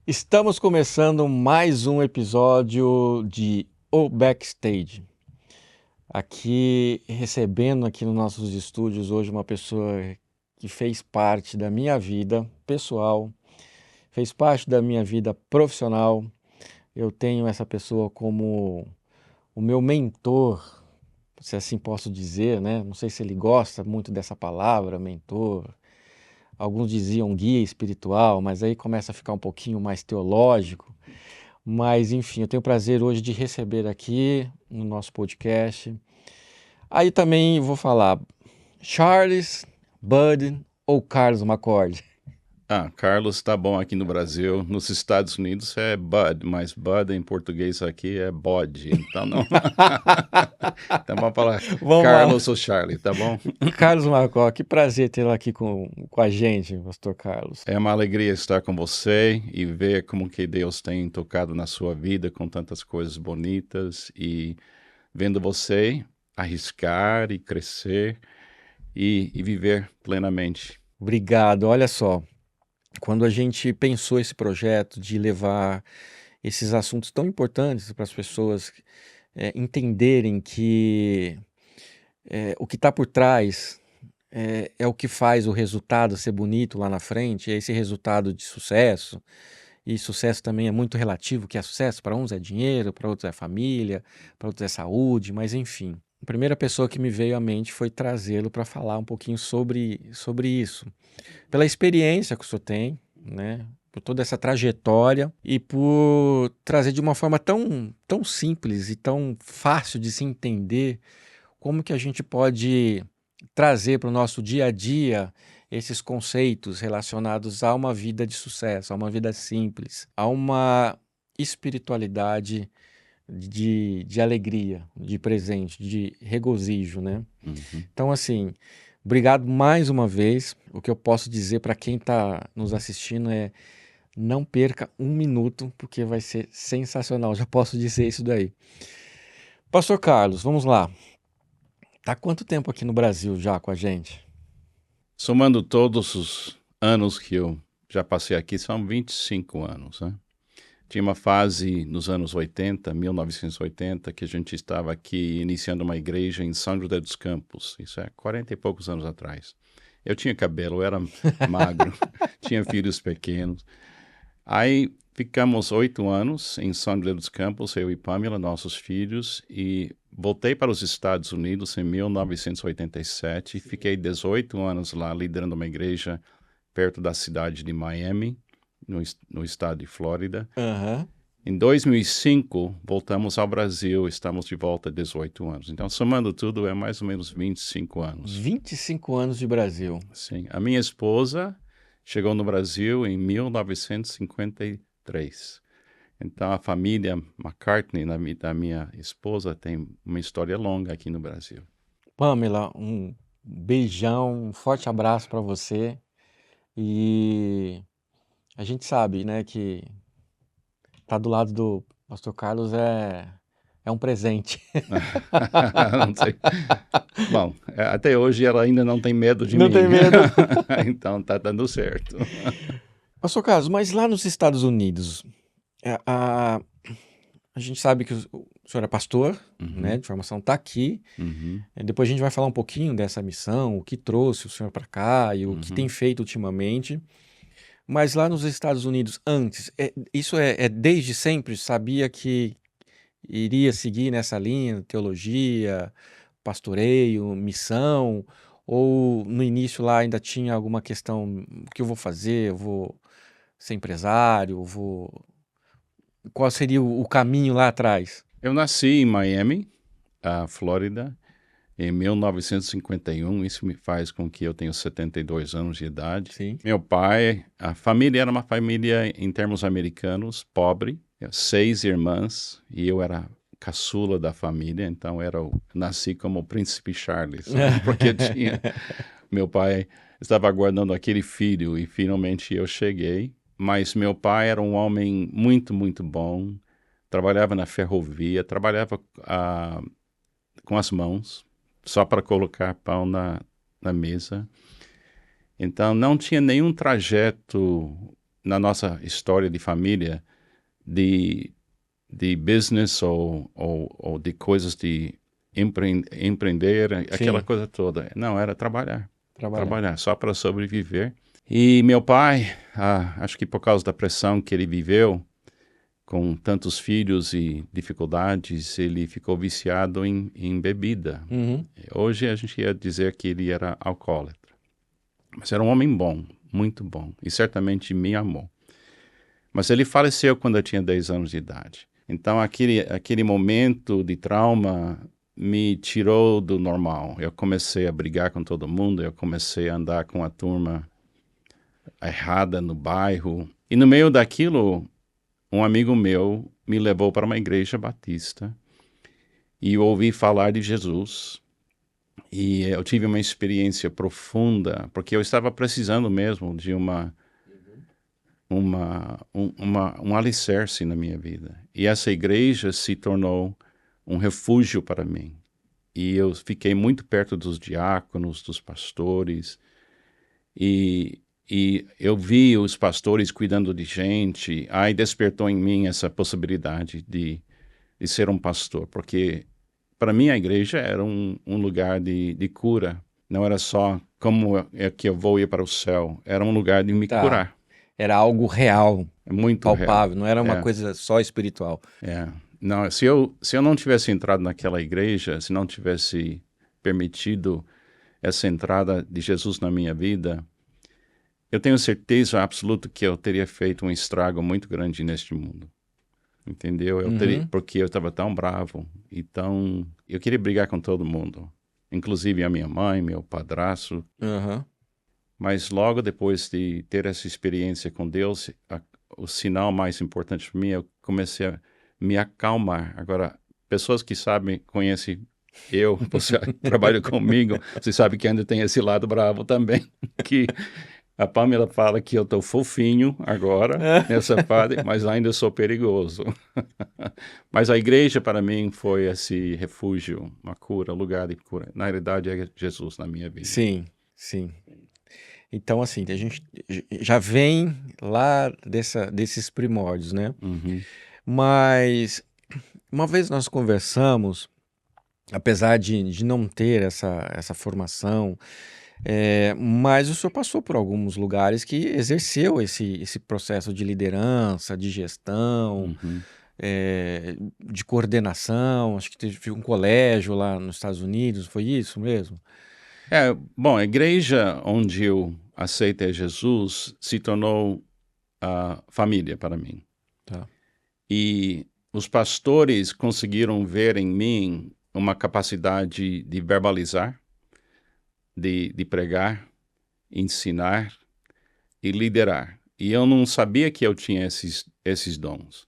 Estamos começando mais um episódio de O Backstage. Aqui recebendo aqui nos nossos estúdios hoje uma pessoa que fez parte da minha vida pessoal, fez parte da minha vida profissional. Eu tenho essa pessoa como o meu mentor, se assim posso dizer, né? Não sei se ele gosta muito dessa palavra, mentor. Alguns diziam guia espiritual, mas aí começa a ficar um pouquinho mais teológico. Mas, enfim, eu tenho o prazer hoje de receber aqui no nosso podcast. Aí também vou falar Charles, Bud ou Carlos McCord. Carlos tá bom aqui no Brasil. Nos Estados Unidos é Bud, mas Bud em português aqui é bode. Então não. Então vamos falar Vamos lá. Carlos ou Charlie, tá bom? Carlos McCord, que prazer tê-lo aqui com a gente, pastor Carlos. É uma alegria estar com você e ver como que Deus tem tocado na sua vida com tantas coisas bonitas e vendo você arriscar e crescer e viver plenamente. Obrigado. Olha só, quando a gente pensou esse projeto de levar esses assuntos tão importantes para as pessoas entenderem que o que está por trás é o que faz o resultado ser bonito lá na frente, é esse resultado de sucesso. E sucesso também é muito relativo, o que é sucesso? Para uns é dinheiro, para outros é família, para outros é saúde, mas enfim. A primeira pessoa que me veio à mente foi trazê-lo para falar um pouquinho sobre isso. Pela experiência que o senhor tem, né? Por toda essa trajetória e por trazer de uma forma tão simples e tão fácil de se entender como que a gente pode trazer para o nosso dia a dia esses conceitos relacionados a uma vida de sucesso, a uma vida simples, a uma espiritualidade de alegria, de presente, de regozijo, né? Uhum. Então, assim, obrigado mais uma vez. O que eu posso dizer para quem está nos assistindo é não perca um minuto, porque vai ser sensacional. Já posso dizer isso daí. Pastor Carlos, vamos lá. Tá quanto tempo aqui no Brasil já com a gente? Somando todos os anos que eu já passei aqui, são 25 anos, né? Tinha uma fase nos anos 80, 1980, que a gente estava aqui iniciando uma igreja em São José dos Campos. Isso é 40 e poucos anos atrás. Eu tinha cabelo, eu era magro, tinha filhos pequenos. Aí ficamos 8 anos em São José dos Campos, eu e Pamela, nossos filhos, e voltei para os Estados Unidos em 1987 e fiquei 18 anos lá liderando uma igreja perto da cidade de Miami, no estado de Flórida. Aham. Em 2005, voltamos ao Brasil, estamos de volta há 18 anos. Então, somando tudo, é mais ou menos 25 anos. 25 anos de Brasil. Sim. A minha esposa chegou no Brasil em 1953. Então, a família McCartney, da minha esposa, tem uma história longa aqui no Brasil. Pamela, um beijão, um forte abraço para você. E a gente sabe, né, que tá do lado do Pastor Carlos é um presente. Não sei. Bom, até hoje ela ainda não tem medo de Não mim. tem medo? Então, tá dando certo. Pastor Carlos, mas lá nos Estados Unidos, é, a, a gente sabe que o senhor é pastor, né, Uhum, de formação, tá aqui. uhum, Depois a gente vai falar um pouquinho dessa missão, o que trouxe o senhor para cá e o que tem uhum. feito ultimamente. Mas lá nos Estados Unidos, antes, isso é desde sempre? Sabia que iria seguir nessa linha, teologia, pastoreio, missão? Ou no início lá ainda tinha alguma questão, o que eu vou fazer? Eu vou ser empresário? Qual seria o caminho lá atrás? Eu nasci em Miami, a Flórida, em 1951. Isso me faz com que eu tenha 72 anos de idade. Sim. Meu pai, a família era uma família, em termos americanos, pobre. 6 irmãs e eu era caçula da família, então nasci como o Príncipe Charles, sabe? Porque meu pai estava aguardando aquele filho e finalmente eu cheguei. Mas meu pai era um homem muito, muito bom. Trabalhava na ferrovia, trabalhava com as mãos, só para colocar pão na mesa. Então, não tinha nenhum trajeto na nossa história de família de business ou de coisas de empreender, aquela Sim, coisa toda. Não, era trabalhar. trabalhar. Trabalhar só para sobreviver. E meu pai, acho que por causa da pressão que ele viveu, com tantos filhos e dificuldades, ele ficou viciado em bebida. Uhum. Hoje a gente ia dizer que ele era alcoólatra. Mas era um homem bom, muito bom, e certamente me amou. Mas ele faleceu quando eu tinha 10 anos de idade. Então aquele momento de trauma me tirou do normal. Eu comecei a brigar com todo mundo, eu comecei a andar com a turma errada no bairro. E no meio daquilo, um amigo meu me levou para uma igreja batista e eu ouvi falar de Jesus. E eu tive uma experiência profunda, porque eu estava precisando mesmo de um alicerce na minha vida. E essa igreja se tornou um refúgio para mim. E eu fiquei muito perto dos diáconos, dos pastores, e eu vi os pastores cuidando de gente. Aí despertou em mim essa possibilidade de ser um pastor, porque para mim a igreja era um lugar de cura. Não era só como é que eu vou ir para o céu, era um lugar de me Tá. curar. Era algo real, É muito real. palpável, não era uma É, coisa só espiritual. é. Não, se eu não tivesse entrado naquela igreja, se não tivesse permitido essa entrada de Jesus na minha vida, eu tenho certeza absoluta que eu teria feito um estrago muito grande neste mundo. Entendeu? Uhum. Porque eu estava tão bravo e tão. Eu queria brigar com todo mundo, inclusive a minha mãe, meu padrasto. Aham. Mas logo depois de ter essa experiência com Deus, o sinal mais importante para mim, eu comecei a me acalmar. Agora, pessoas que sabem, conhecem eu, você trabalha comigo, você sabe que ainda tem esse lado bravo também, que a Pamela fala que eu estou fofinho agora, nessa fase, mas ainda sou perigoso. Mas a igreja, para mim, foi esse refúgio, uma cura, lugar de cura. Na realidade, é Jesus na minha vida. Sim, sim. Então, assim, a gente já vem lá desses primórdios, né? Uhum, Mas uma vez nós conversamos, apesar de não ter essa formação, mas o senhor passou por alguns lugares que exerceu esse processo de liderança, de gestão, uhum. de coordenação. Acho que teve um colégio lá nos Estados Unidos, foi isso mesmo? Bom, a igreja onde eu aceitei Jesus se tornou a família para mim. Tá. E os pastores conseguiram ver em mim uma capacidade de verbalizar, de pregar, ensinar e liderar. E eu não sabia que eu tinha esses dons.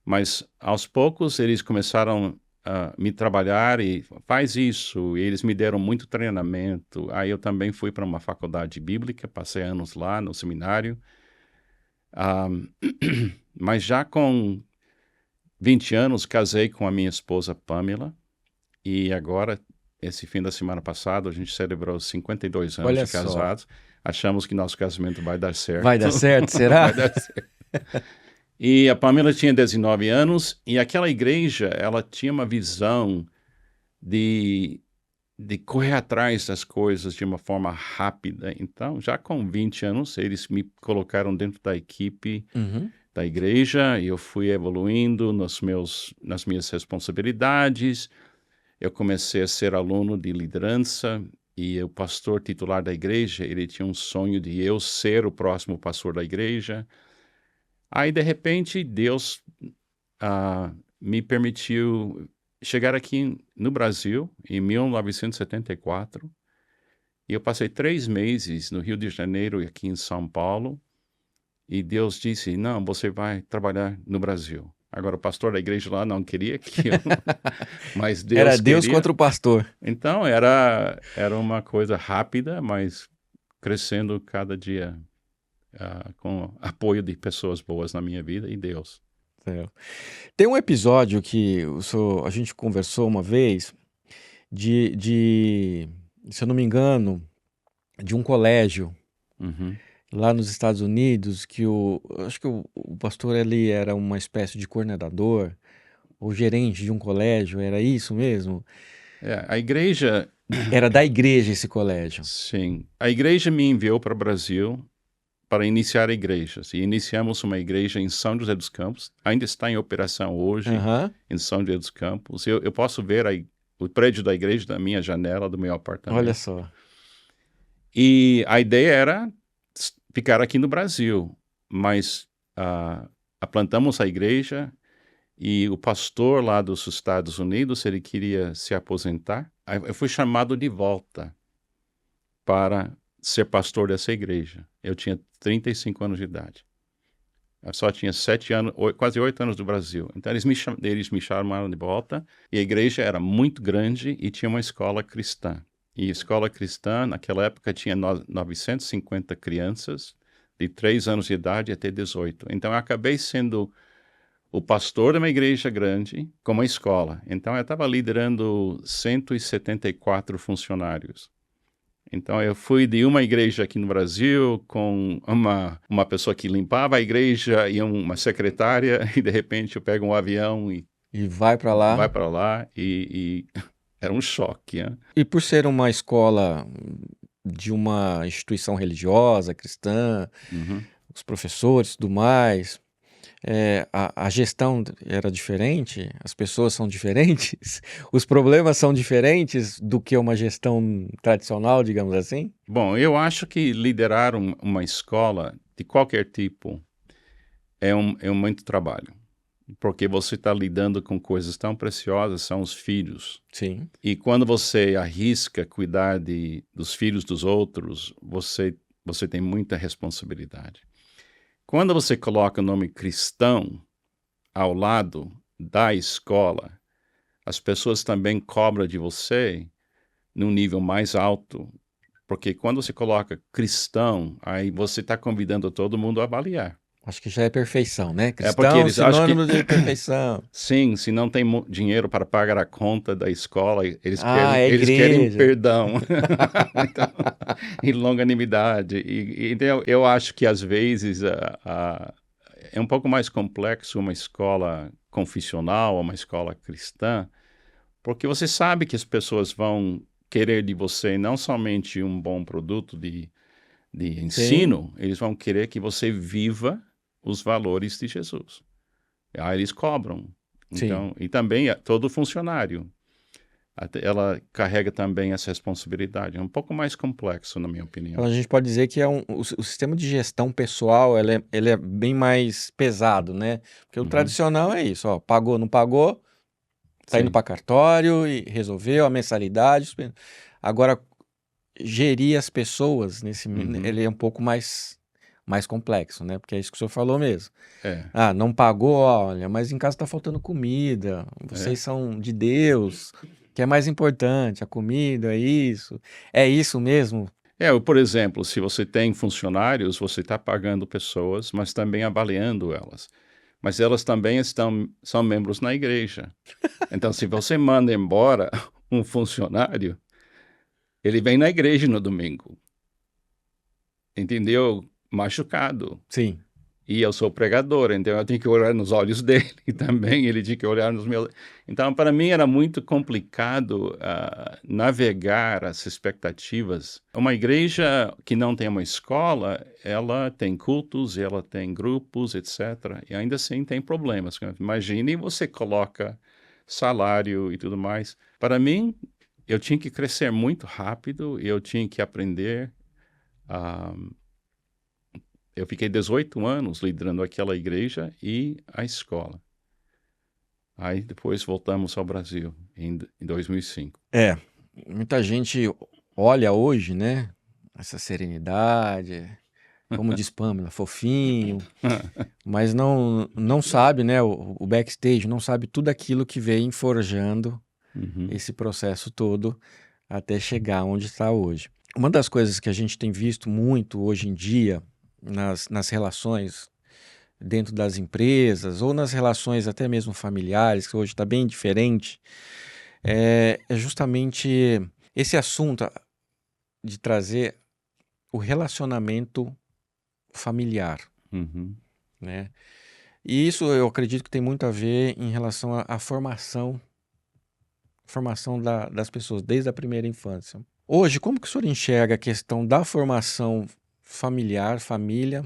Mas aos poucos eles começaram a me trabalhar e faz isso. E eles me deram muito treinamento. Aí eu também fui para uma faculdade bíblica, passei anos lá no seminário. Ah, mas já com 20 anos casei com a minha esposa Pamela e agora, esse fim da semana passada, a gente celebrou 52 anos Olha de só. casados. Achamos que nosso casamento vai dar Vai dar certo. certo, Vai será? dar certo. E a Pamela tinha 19 anos e aquela igreja, ela tinha uma visão de, de correr atrás das coisas de uma forma rápida. Então, já com 20 anos, eles me colocaram dentro da equipe Uhum. da igreja e eu fui evoluindo nas minhas responsabilidades. Eu comecei a ser aluno de liderança e o pastor titular da igreja, ele tinha um sonho de eu ser o próximo pastor da igreja. Aí, de repente, Deus me permitiu chegar aqui no Brasil em 1974 e eu passei 3 meses no Rio de Janeiro e aqui em São Paulo e Deus disse, não, você vai trabalhar no Brasil. Agora, o pastor da igreja lá não queria que eu... mas Era Deus Deus queria. contra o pastor. Então, era uma coisa rápida, mas crescendo cada dia com apoio de pessoas boas na minha vida e Deus. É. Tem um episódio que a gente conversou uma vez se eu não me engano, de um colégio Uhum, lá nos Estados Unidos, que acho que o pastor ele era uma espécie de coordenador ou gerente de um colégio, era isso mesmo? A igreja, Era da igreja esse colégio. sim, a igreja me enviou para o Brasil para iniciar igrejas. E iniciamos uma igreja em São José dos Campos, ainda está em operação hoje Aham. em São José dos Campos. Eu posso ver o prédio da igreja da minha janela, do meu Olha apartamento. só. E a ideia era ficar aqui no Brasil, mas plantamos a igreja e o pastor lá dos Estados Unidos, ele queria se aposentar. Aí eu fui chamado de volta para ser pastor dessa igreja. Eu tinha 35 anos de idade. Eu só tinha 7 anos, quase 8 anos do Brasil. Então eles me chamaram de volta e a igreja era muito grande e tinha uma escola cristã. E a escola cristã, naquela época, tinha 950 crianças de 3 anos de idade até 18. Então eu acabei sendo o pastor de uma igreja grande com uma escola. Então eu estava liderando 174 funcionários. Então, eu fui de uma igreja aqui no Brasil com uma pessoa que limpava a igreja e uma secretária, e de repente eu pego um avião e E vai para vai lá. para lá, e era um choque, né? E por ser uma escola de uma instituição religiosa, cristã, Uhum. os professores e tudo mais, a gestão era diferente, as pessoas são diferentes, os problemas são diferentes do que uma gestão tradicional, digamos assim? Bom, eu acho que liderar uma escola de qualquer tipo é muito trabalho, porque você está lidando com coisas tão preciosas, são os filhos. Sim, E quando você arrisca cuidar dos filhos dos outros, você tem muita responsabilidade. Quando você coloca o nome cristão ao lado da escola, as pessoas também cobram de você num nível mais alto, porque quando você coloca cristão, aí você está convidando todo mundo a avaliar. acho que já é perfeição, né? É porque Cristão, eles acham que, sinônimo de perfeição. sim, se não tem dinheiro para pagar a conta da escola, eles Ah, querem, é eles querem igreja. perdão. Então, e longanimidade. Então, eu acho que às vezes é um pouco mais complexo uma escola confessional, uma escola cristã, porque você sabe que as pessoas vão querer de você não somente um bom produto de Sim, ensino, eles vão querer que você viva os valores de Jesus. Aí eles cobram. sim. Então, e também todo funcionário. Ela carrega também essa responsabilidade. É um pouco mais complexo, na minha Então opinião. a gente pode dizer que o sistema de gestão pessoal ele é bem mais pesado, né? Porque o Uhum. tradicional é isso, ó, pagou, não pagou, tá indo Sim. para cartório e resolveu a mensalidade. Agora, gerir as pessoas Uhum. ele é um pouco mais complexo, né? Porque é isso que o senhor falou mesmo. É, Ah, não pagou, olha, mas em casa tá faltando comida. é. Vocês são de Deus. O que é mais importante? A comida, é isso. É isso mesmo? Por exemplo, se você tem funcionários, você está pagando pessoas, mas também avaliando elas. Mas elas também são membros na igreja. Então, se você manda embora um funcionário, ele vem na igreja no domingo, entendeu? Machucado. Sim. E eu sou pregador, então eu tenho que olhar nos olhos dele e também ele tinha que olhar nos meus. Então, para mim era muito complicado navegar as expectativas. Uma igreja que não tem uma escola, ela tem cultos, ela tem grupos, etc. E ainda assim tem problemas. Imagine você coloca salário e tudo mais. Para mim, eu tinha que crescer muito rápido e eu tinha que aprender. ah, eu fiquei 18 anos liderando aquela igreja e a escola. Aí depois voltamos ao Brasil em 2005. É, muita gente olha hoje, né? Essa serenidade, como diz Pamela, fofinho, mas não sabe, né? O backstage, não sabe tudo aquilo que vem forjando Uhum, esse processo todo até chegar onde está hoje. Uma das coisas que a gente tem visto muito hoje em dia nas relações dentro das empresas ou nas relações até mesmo familiares, que hoje está bem diferente, é justamente esse assunto de trazer o relacionamento familiar, Uhum. né? E isso eu acredito que tem muito a ver em relação à formação das pessoas desde a primeira infância. Hoje, como que o senhor enxerga a questão da formação familiar, família,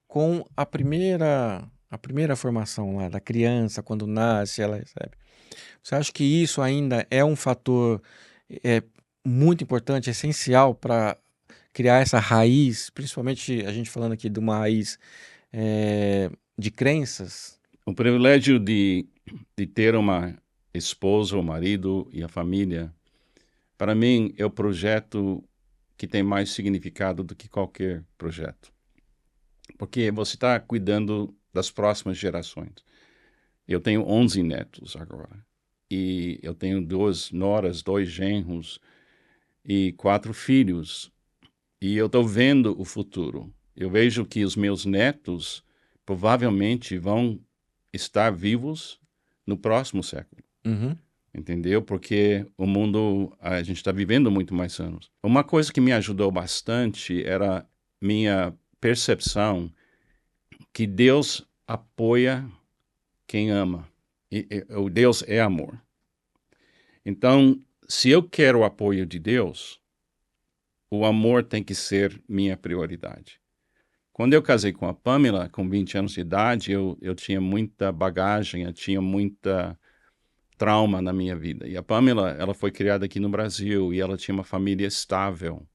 com a primeira formação lá da criança, quando nasce, ela recebe? Você acha que isso ainda é um fator é, muito importante, essencial para criar essa raiz, principalmente a gente falando aqui de uma raiz de crenças? O privilégio de ter uma esposa, o marido e a família, para mim, é o projeto que tem mais significado do que qualquer projeto. Porque você está cuidando das próximas gerações. Eu tenho 11 netos agora. E eu tenho 2 noras, 2 genros e 4 filhos. E eu estou vendo o futuro. Eu vejo que os meus netos provavelmente vão estar vivos no próximo século. Uhum, Entendeu? Porque o mundo, a gente está vivendo muito mais anos. Uma coisa que me ajudou bastante era minha percepção que Deus apoia quem ama. O Deus é amor. Então, se eu quero o apoio de Deus, o amor tem que ser minha prioridade. Quando eu casei com a Pamela, com 20 anos de idade, eu tinha muita bagagem, eu tinha muita trauma na minha vida. E a Pamela, ela foi criada aqui no Brasil e ela tinha uma família estável.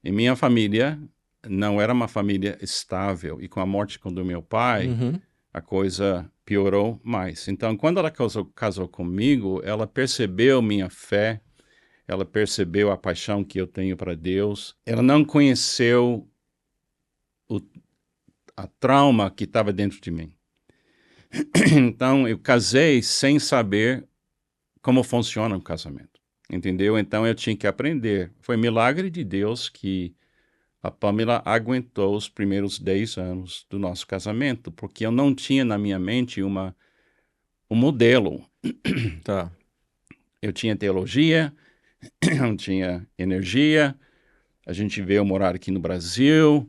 E minha família não era uma família estável. E com a morte do meu pai, uhum, a coisa piorou mais. Então, quando ela casou comigo, ela percebeu minha fé, ela percebeu a paixão que eu tenho para Deus. Ela não conheceu o a trauma que estava dentro de mim. Então, eu casei sem saber como funciona um casamento, entendeu? Então, eu tinha que aprender. Foi milagre de Deus que a Pamela aguentou os primeiros 10 anos do nosso casamento, porque eu não tinha na minha mente um modelo. tá. Eu tinha teologia, eu tinha energia, a gente veio morar aqui no Brasil,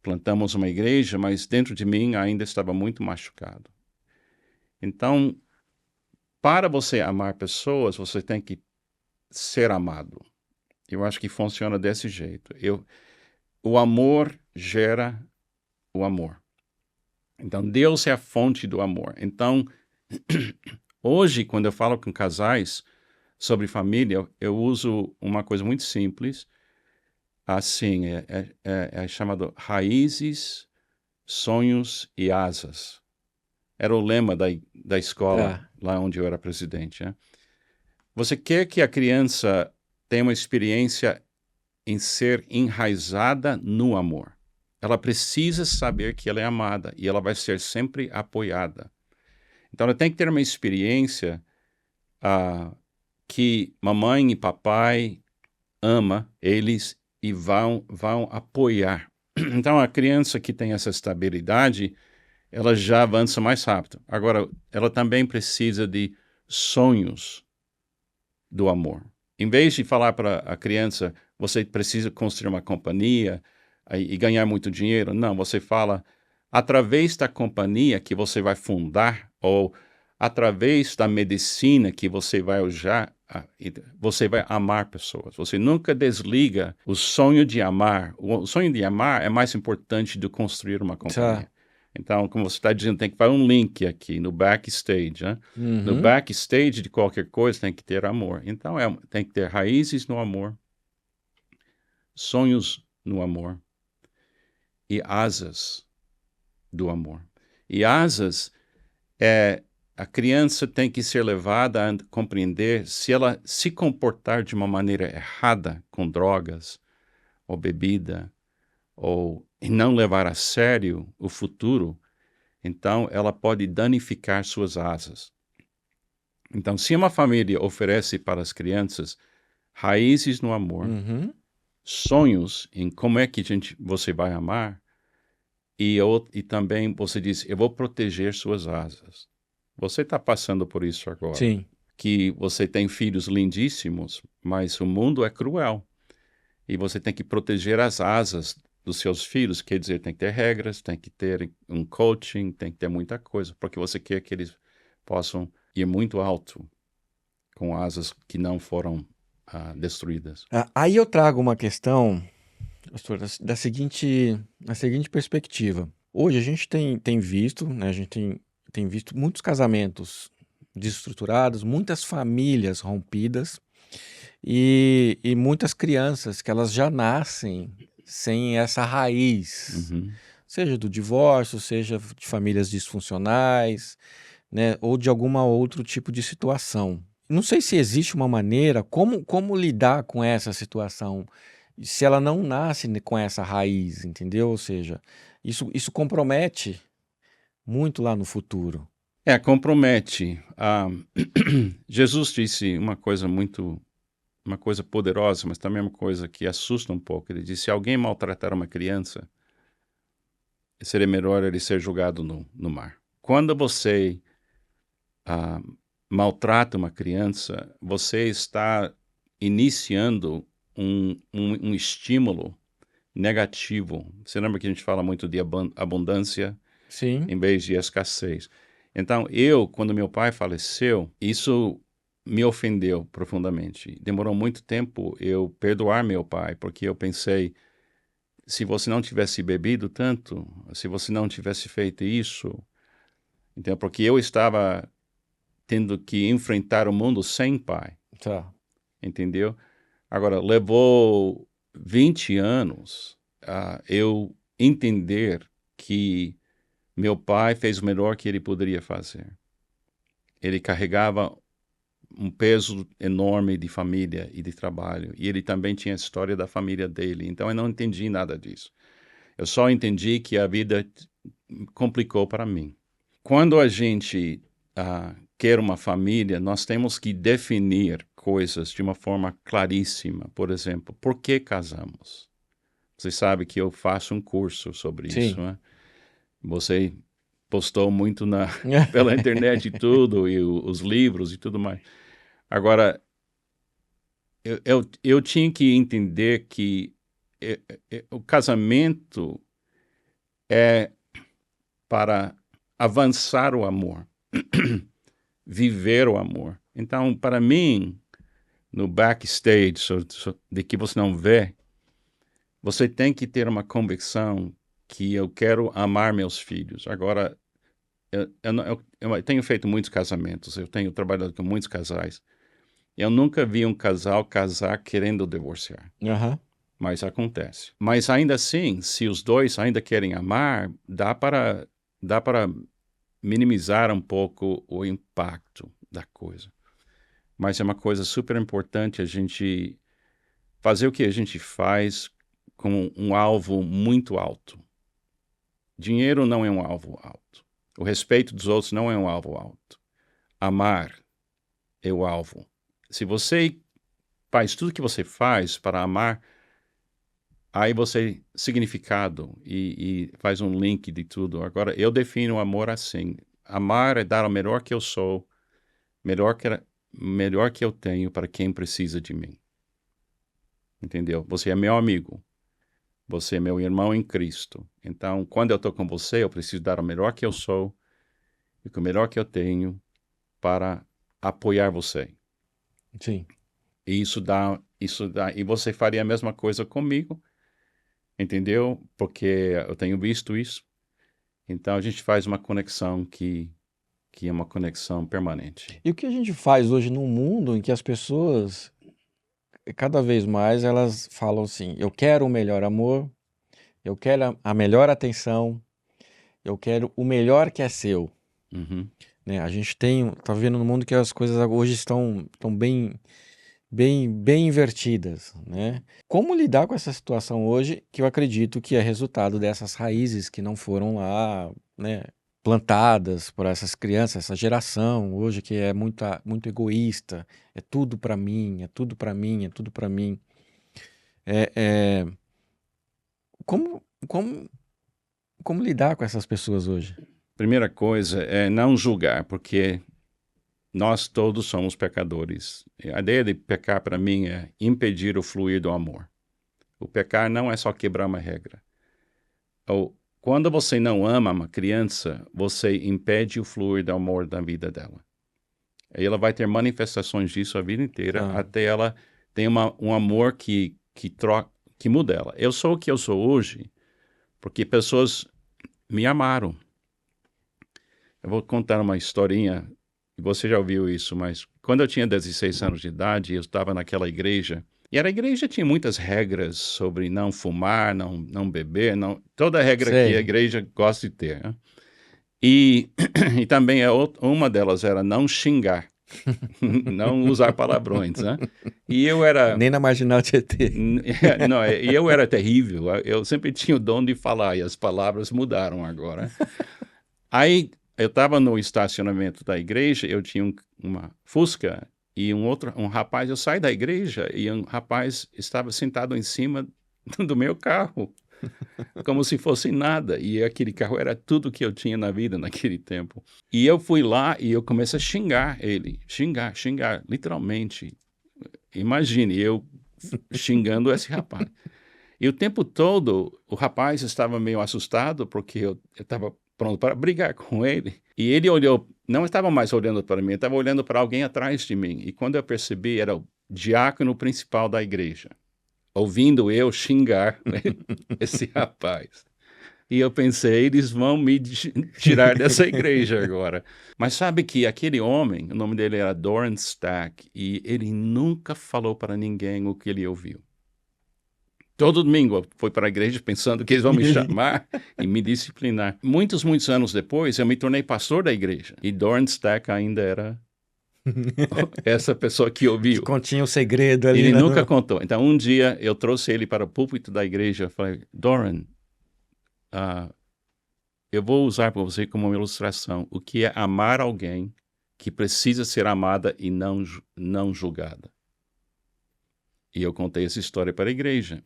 plantamos uma igreja, mas dentro de mim ainda estava muito machucado. Então, para você amar pessoas, você tem que ser amado. Eu acho que funciona desse jeito. O amor gera o amor. Então, Deus é a fonte do amor. Então, hoje, quando eu falo com casais sobre família, eu uso uma coisa muito simples, assim, é chamado raízes, sonhos e asas. Era o lema da escola, Tá. lá onde eu era presidente, né? Você quer que a criança tenha uma experiência em ser enraizada no amor. Ela precisa saber que ela é amada e ela vai ser sempre apoiada. Então, ela tem que ter uma experiência que mamãe e papai ama eles e vão apoiar. Então, a criança que tem essa estabilidade, ela já avança mais rápido. Agora, ela também precisa de sonhos do amor. Em vez de falar para a criança, você precisa construir uma companhia e ganhar muito dinheiro, não, você fala, através da companhia que você vai fundar ou através da medicina que você vai usar, você vai amar pessoas. Você nunca desliga o sonho de amar. O sonho de amar é mais importante do que construir uma Tá. companhia. Então, como você está dizendo, tem que fazer um link aqui no backstage, né? No Uhum, backstage de qualquer coisa tem que ter amor. Então, tem que ter raízes no amor, sonhos no amor e asas do amor. E asas a criança tem que ser levada a compreender se ela se comportar de uma maneira errada com drogas ou bebida ou não levar a sério o futuro, então ela pode danificar suas asas. Então, se uma família oferece para as crianças raízes no amor, uhum. sonhos em como é que você vai amar, e também você diz, eu vou proteger suas asas. Você está passando por isso agora. Sim. Que você tem filhos lindíssimos, mas o mundo é cruel. E você tem que proteger as asas dos seus filhos, quer dizer, tem que ter regras, tem que ter um coaching, tem que ter muita coisa, porque você quer que eles possam ir muito alto com asas que não foram destruídas. Aí eu trago uma questão, pastor, da seguinte perspectiva. Hoje a gente tem visto, né, a gente tem visto muitos casamentos desestruturados, muitas famílias rompidas e muitas crianças que elas já nascem sem essa raiz, Uhum. seja do divórcio, seja de famílias disfuncionais, né, ou de alguma outro tipo de situação. Não sei se existe uma maneira, como lidar com essa situação, se ela não nasce com essa raiz, entendeu? Ou seja, isso compromete muito lá no futuro. Compromete. Jesus disse uma coisa poderosa, mas também uma coisa que assusta um pouco. Ele disse: se alguém maltratar uma criança, seria melhor ele ser jogado no mar. Quando você maltrata uma criança, você está iniciando um estímulo negativo. Você lembra que a gente fala muito de abundância Sim, em vez de escassez? Então, quando meu pai faleceu, isso me ofendeu profundamente. Demorou muito tempo eu perdoar meu pai, porque eu pensei, se você não tivesse bebido tanto, se você não tivesse feito isso, então, porque eu estava tendo que enfrentar o mundo sem pai, tá. entendeu? Agora, levou 20 anos eu entender que meu pai fez o melhor que ele poderia fazer. Ele carregava um peso enorme de família e de trabalho, e ele também tinha a história da família dele, então eu não entendi nada disso. Eu só entendi que a vida complicou para mim. Quando a gente quer uma família, nós temos que definir coisas de uma forma claríssima. Por exemplo, por que casamos? Você sabe que eu faço um curso sobre isso, Sim. né? Você postou muito pela internet e tudo, e os livros e tudo mais. Agora, eu tinha que entender que o casamento é para avançar o amor, viver o amor. Então, para mim, no backstage, de que você não vê, você tem que ter uma convicção que eu quero amar meus filhos. Agora, eu tenho feito muitos casamentos, eu tenho trabalhado com muitos casais. Eu nunca vi um casal casar querendo divorciar, Aham. mas acontece. Mas ainda assim, se os dois ainda querem amar, dá para minimizar um pouco o impacto da coisa. Mas é uma coisa super importante a gente fazer o que a gente faz com um alvo muito alto. Dinheiro não é um alvo alto. O respeito dos outros não é um alvo alto. Amar é o alvo. Se você faz tudo que você faz para amar, aí você significado e faz um link de tudo. Agora, eu defino o amor assim. Amar é dar o melhor que eu sou, melhor que eu tenho para quem precisa de mim. Entendeu? Você é meu amigo. Você é meu irmão em Cristo. Então, quando eu estou com você, eu preciso dar o melhor que eu sou e o melhor que eu tenho para apoiar você. Sim. E isso dá. E você faria a mesma coisa comigo, entendeu? Porque eu tenho visto isso. Então, a gente faz uma conexão que é uma conexão permanente. E o que a gente faz hoje num mundo em que as pessoas, cada vez mais, elas falam assim: eu quero o melhor amor, eu quero a melhor atenção, eu quero o melhor que é seu. Uhum. Né? A gente tá vendo no mundo que as coisas hoje estão bem invertidas, né? Como lidar com essa situação hoje, que eu acredito que é resultado dessas raízes que não foram lá, né, plantadas por essas crianças, essa geração hoje que é muito egoísta, é tudo para mim, é tudo para mim, é tudo para mim. É, é, como, como, como lidar com essas pessoas hoje? Primeira coisa é não julgar, porque nós todos somos pecadores. A ideia de pecar para mim é impedir o fluir do amor. O pecar não é só quebrar uma regra. Quando você não ama uma criança, você impede o fluir do amor da vida dela. E ela vai ter manifestações disso a vida inteira, Tá. até ela ter um amor que muda ela. Eu sou o que eu sou hoje, porque pessoas me amaram. Eu vou contar uma historinha, você já ouviu isso, mas quando eu tinha 16 anos de idade, eu estava naquela igreja, e a igreja tinha muitas regras sobre não fumar, não beber, toda regra que a Sei. igreja gosta de ter, né? E, e também uma delas era não xingar, não usar palavrões, né? E eu era... Nem na Marginal Tietê. Não, e eu era terrível, eu sempre tinha o dom de falar, e as palavras mudaram agora. Aí eu estava no estacionamento da igreja, eu tinha uma Fusca e um rapaz, eu saí da igreja e um rapaz estava sentado em cima do meu carro, como se fosse nada. E aquele carro era tudo que eu tinha na vida naquele tempo. E eu fui lá e eu comecei a xingar ele, xingar, literalmente. Imagine eu xingando esse rapaz. E o tempo todo, o rapaz estava meio assustado, porque eu estava pronto para brigar com ele. E ele olhou, não estava mais olhando para mim, estava olhando para alguém atrás de mim. E quando eu percebi, era o diácono principal da igreja, ouvindo eu xingar esse rapaz. E eu pensei, eles vão me tirar dessa igreja agora. Mas sabe que aquele homem, o nome dele era Doran Stack, e ele nunca falou para ninguém o que ele ouviu. Todo domingo eu fui para a igreja pensando que eles vão me chamar e me disciplinar. Muitos anos depois, eu me tornei pastor da igreja. E Doran Stack ainda era essa pessoa que ouviu. Continha o segredo ali. Ele nunca contou. Então, um dia, eu trouxe ele para o púlpito da igreja. Eu falei, Doran, eu vou usar para você como uma ilustração o que é amar alguém que precisa ser amada e não julgada. E eu contei essa história para a igreja.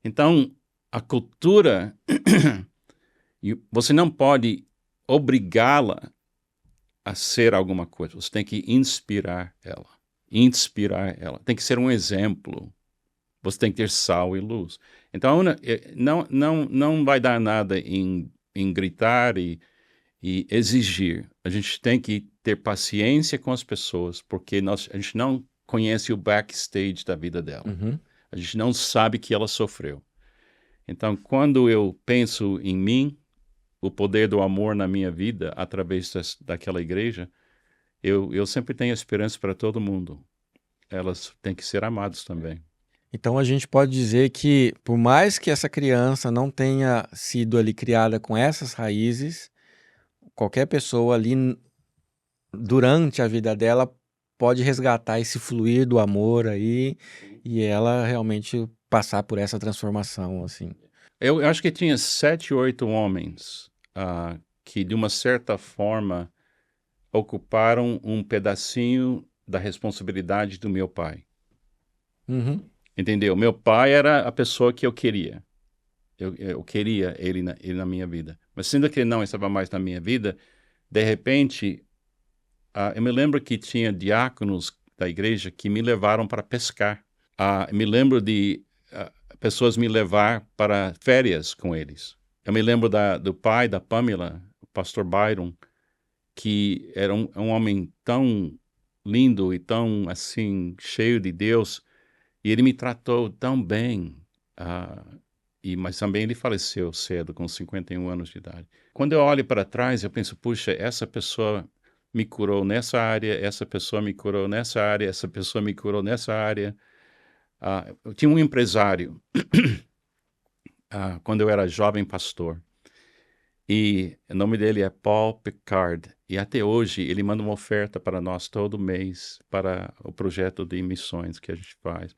Então, a cultura, você não pode obrigá-la a ser alguma coisa. Você tem que inspirar ela. Inspirar ela. Tem que ser um exemplo. Você tem que ter sal e luz. Então, não vai dar nada em gritar e exigir. A gente tem que ter paciência com as pessoas, porque a gente não conhece o backstage da vida dela. Uhum. A gente não sabe que ela sofreu. Então, quando eu penso em mim, o poder do amor na minha vida, através daquela igreja, eu sempre tenho esperança para todo mundo. Elas têm que ser amadas também. Então a gente pode dizer que, por mais que essa criança não tenha sido ali criada com essas raízes, qualquer pessoa ali durante a vida dela pode resgatar esse fluir do amor aí e ela realmente passar por essa transformação, assim. Eu acho que tinha 7, 8 homens que, de uma certa forma, ocuparam um pedacinho da responsabilidade do meu pai. Uhum. Entendeu? Meu pai era a pessoa que eu queria. Eu queria ele na minha vida. Mas sendo que ele não estava mais na minha vida, de repente, eu me lembro que tinha diáconos da igreja que me levaram para pescar. Me lembro de pessoas me levar para férias com eles. Eu me lembro do pai da Pamela, o pastor Byron, que era um homem tão lindo e tão, assim, cheio de Deus, e ele me tratou tão bem. Mas também ele faleceu cedo, com 51 anos de idade. Quando eu olho para trás, eu penso, puxa, essa pessoa me curou nessa área, essa pessoa me curou nessa área, essa pessoa me curou nessa área. Eu tinha um empresário, quando eu era jovem pastor, e o nome dele é Paul Picard, e até hoje ele manda uma oferta para nós todo mês, para o projeto de missões que a gente faz.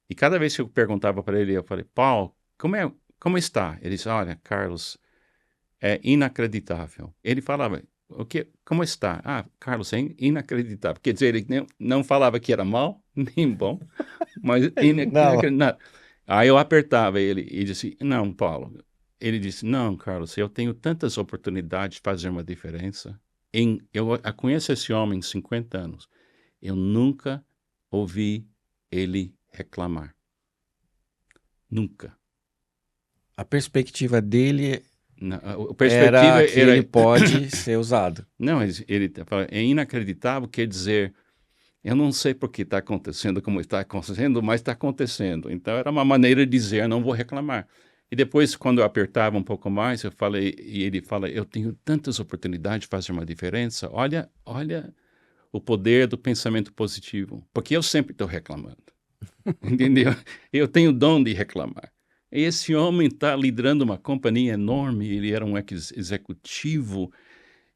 E cada vez que eu perguntava para ele, eu falei, Paul, como está? Ele disse, olha, Carlos, é inacreditável. Ele falava, como está? Carlos, é inacreditável. Quer dizer, ele não falava que era mal, nem bom, mas Não. inacreditável. Aí eu apertava ele e disse, não, Paulo. Ele disse, não, Carlos, eu tenho tantas oportunidades de fazer uma diferença. Eu conheço esse homem há 50 anos. Eu nunca ouvi ele reclamar. Nunca. A perspectiva dele A era perspectiva que ele era... pode ser usado. Não, ele fala, é inacreditável, quer dizer, eu não sei por que está acontecendo como está acontecendo, mas está acontecendo. Então era uma maneira de dizer, eu não vou reclamar. E depois, quando eu apertava um pouco mais, eu falei, e ele fala, eu tenho tantas oportunidades de fazer uma diferença. Olha o poder do pensamento positivo, porque eu sempre estou reclamando, entendeu? Eu tenho o dom de reclamar. E esse homem está liderando uma companhia enorme, ele era um executivo,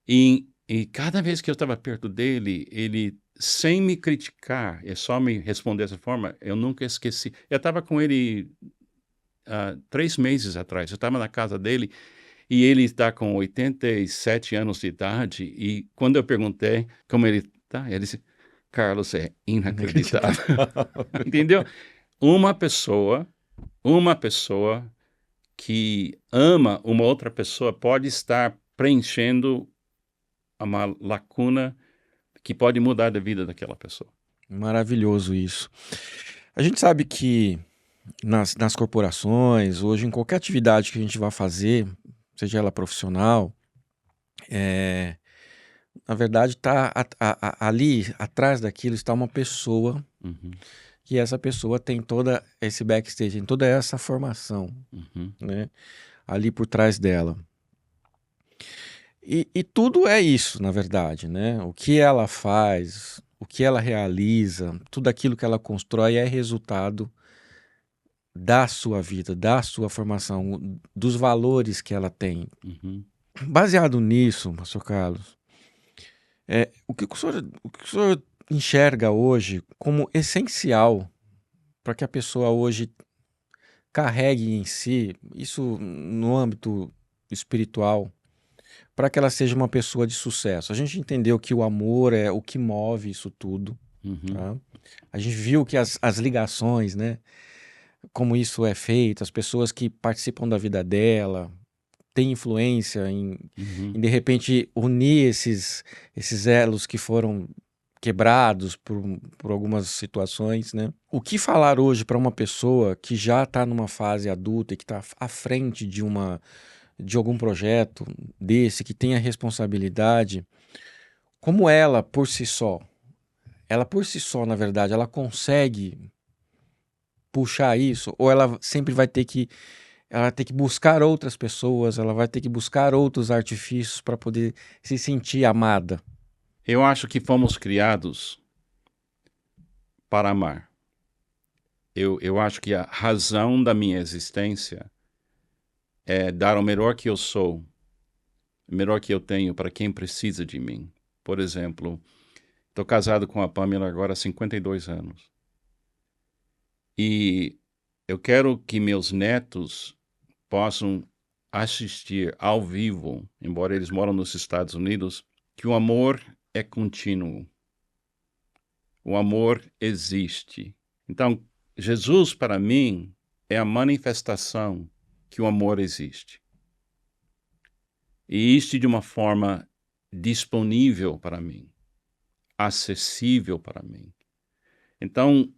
e cada vez que eu estava perto dele, ele, sem me criticar, é só me responder dessa forma, eu nunca esqueci. Eu estava com ele 3 meses atrás, eu estava na casa dele, e ele está com 87 anos de idade, e quando eu perguntei como ele está, ele disse, Carlos, é inacreditável. Entendeu? Uma pessoa, uma pessoa que ama uma outra pessoa pode estar preenchendo uma lacuna que pode mudar a vida daquela pessoa. Maravilhoso isso. A gente sabe que nas corporações, hoje em qualquer atividade que a gente vá fazer, seja ela profissional, é, na verdade está ali atrás daquilo está uma pessoa, Uhum, que essa pessoa tem toda esse backstage, tem toda essa formação, uhum, né, ali por trás dela. E tudo é isso, na verdade, né? O que ela faz, o que ela realiza, tudo aquilo que ela constrói é resultado da sua vida, da sua formação, dos valores que ela tem. uhum. Baseado nisso, Pastor Carlos, o que o senhor enxerga hoje como essencial para que a pessoa hoje carregue em si, isso no âmbito espiritual, para que ela seja uma pessoa de sucesso? A gente entendeu que o amor é o que move isso tudo, Uhum, tá? A gente viu que as ligações, né? Como isso é feito, as pessoas que participam da vida dela, têm influência em uhum. de repente unir esses elos que foram quebrados por algumas situações, né? O que falar hoje para uma pessoa que já está numa fase adulta e que está à frente de algum projeto desse, que tem a responsabilidade, como ela por si só, na verdade, ela consegue puxar isso, ou ela sempre vai ter que ela vai ter que buscar outras pessoas, ela vai ter que buscar outros artifícios para poder se sentir amada. Eu acho que fomos criados para amar. Eu acho que a razão da minha existência é dar o melhor que eu sou, o melhor que eu tenho para quem precisa de mim. Por exemplo, estou casado com a Pamela agora há 52 anos. E eu quero que meus netos possam assistir ao vivo, embora eles moram nos Estados Unidos, que o amor é contínuo. O amor existe. Então, Jesus, para mim, é a manifestação que o amor existe. E isto de uma forma disponível para mim, acessível para mim. Então,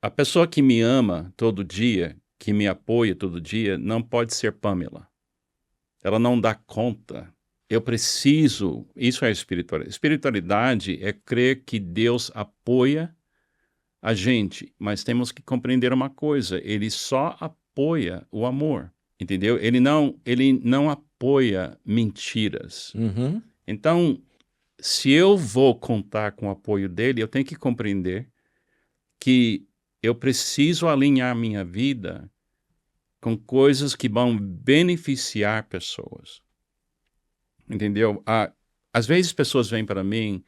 a pessoa que me ama todo dia, que me apoia todo dia, não pode ser Pamela. Ela não dá conta. Eu preciso, isso é espiritualidade. Espiritualidade é crer que Deus apoia a gente, mas temos que compreender uma coisa, ele só apoia o amor, entendeu? Ele não apoia mentiras. Uhum. Então, se eu vou contar com o apoio dele, eu tenho que compreender que eu preciso alinhar minha vida com coisas que vão beneficiar pessoas. Entendeu? Às vezes pessoas vêm para mim,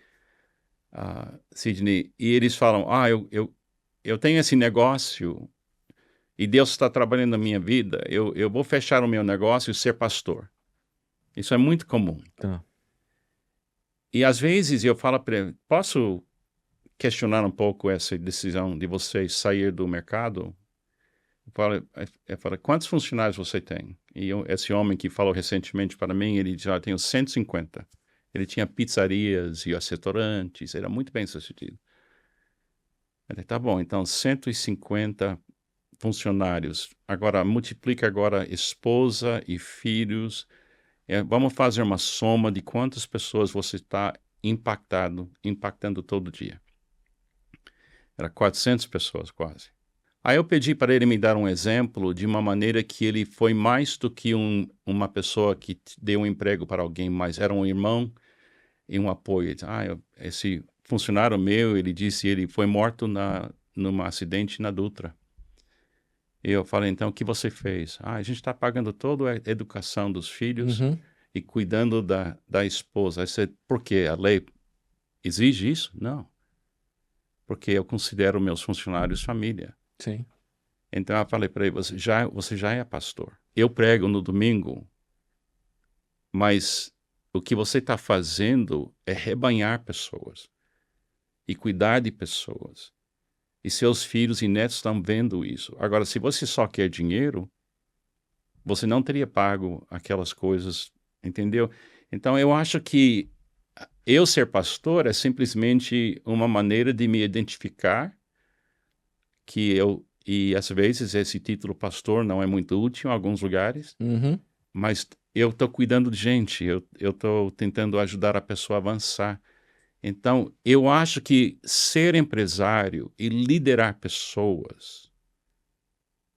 Sidney, e eles falam, eu tenho esse negócio e Deus está trabalhando na minha vida, eu vou fechar o meu negócio e ser pastor. Isso é muito comum. Tá. E às vezes eu falo para ele, posso questionar um pouco essa decisão de você sair do mercado? Eu falo, quantos funcionários você tem? E esse homem que falou recentemente para mim, ele já tem 150. Ele tinha pizzarias e restaurantes, era muito bem sucedido. Eu falei, tá bom, então 150 funcionários. Agora, multiplica agora esposa e filhos. Vamos fazer uma soma de quantas pessoas você está impactando todo dia. Era 400 pessoas quase. Aí eu pedi para ele me dar um exemplo de uma maneira que ele foi mais do que uma pessoa que deu um emprego para alguém, mas era um irmão e um apoio. Esse funcionário meu, ele disse, ele foi morto num acidente na Dutra. E eu falei, então, o que você fez? A gente está pagando toda a educação dos filhos Uhum. e cuidando da esposa. Aí você, por quê? A lei exige isso? Não. Porque eu considero meus funcionários família. Sim. Então eu falei para ele, você já é pastor. Eu prego no domingo, mas o que você está fazendo é rebanhar pessoas e cuidar de pessoas. E seus filhos e netos estão vendo isso. Agora, se você só quer dinheiro, você não teria pago aquelas coisas, entendeu? Então eu acho que eu ser pastor é simplesmente uma maneira de me identificar e às vezes esse título pastor não é muito útil em alguns lugares, Uhum. mas eu estou cuidando de gente, eu estou tentando ajudar a pessoa a avançar. Então, eu acho que ser empresário e liderar pessoas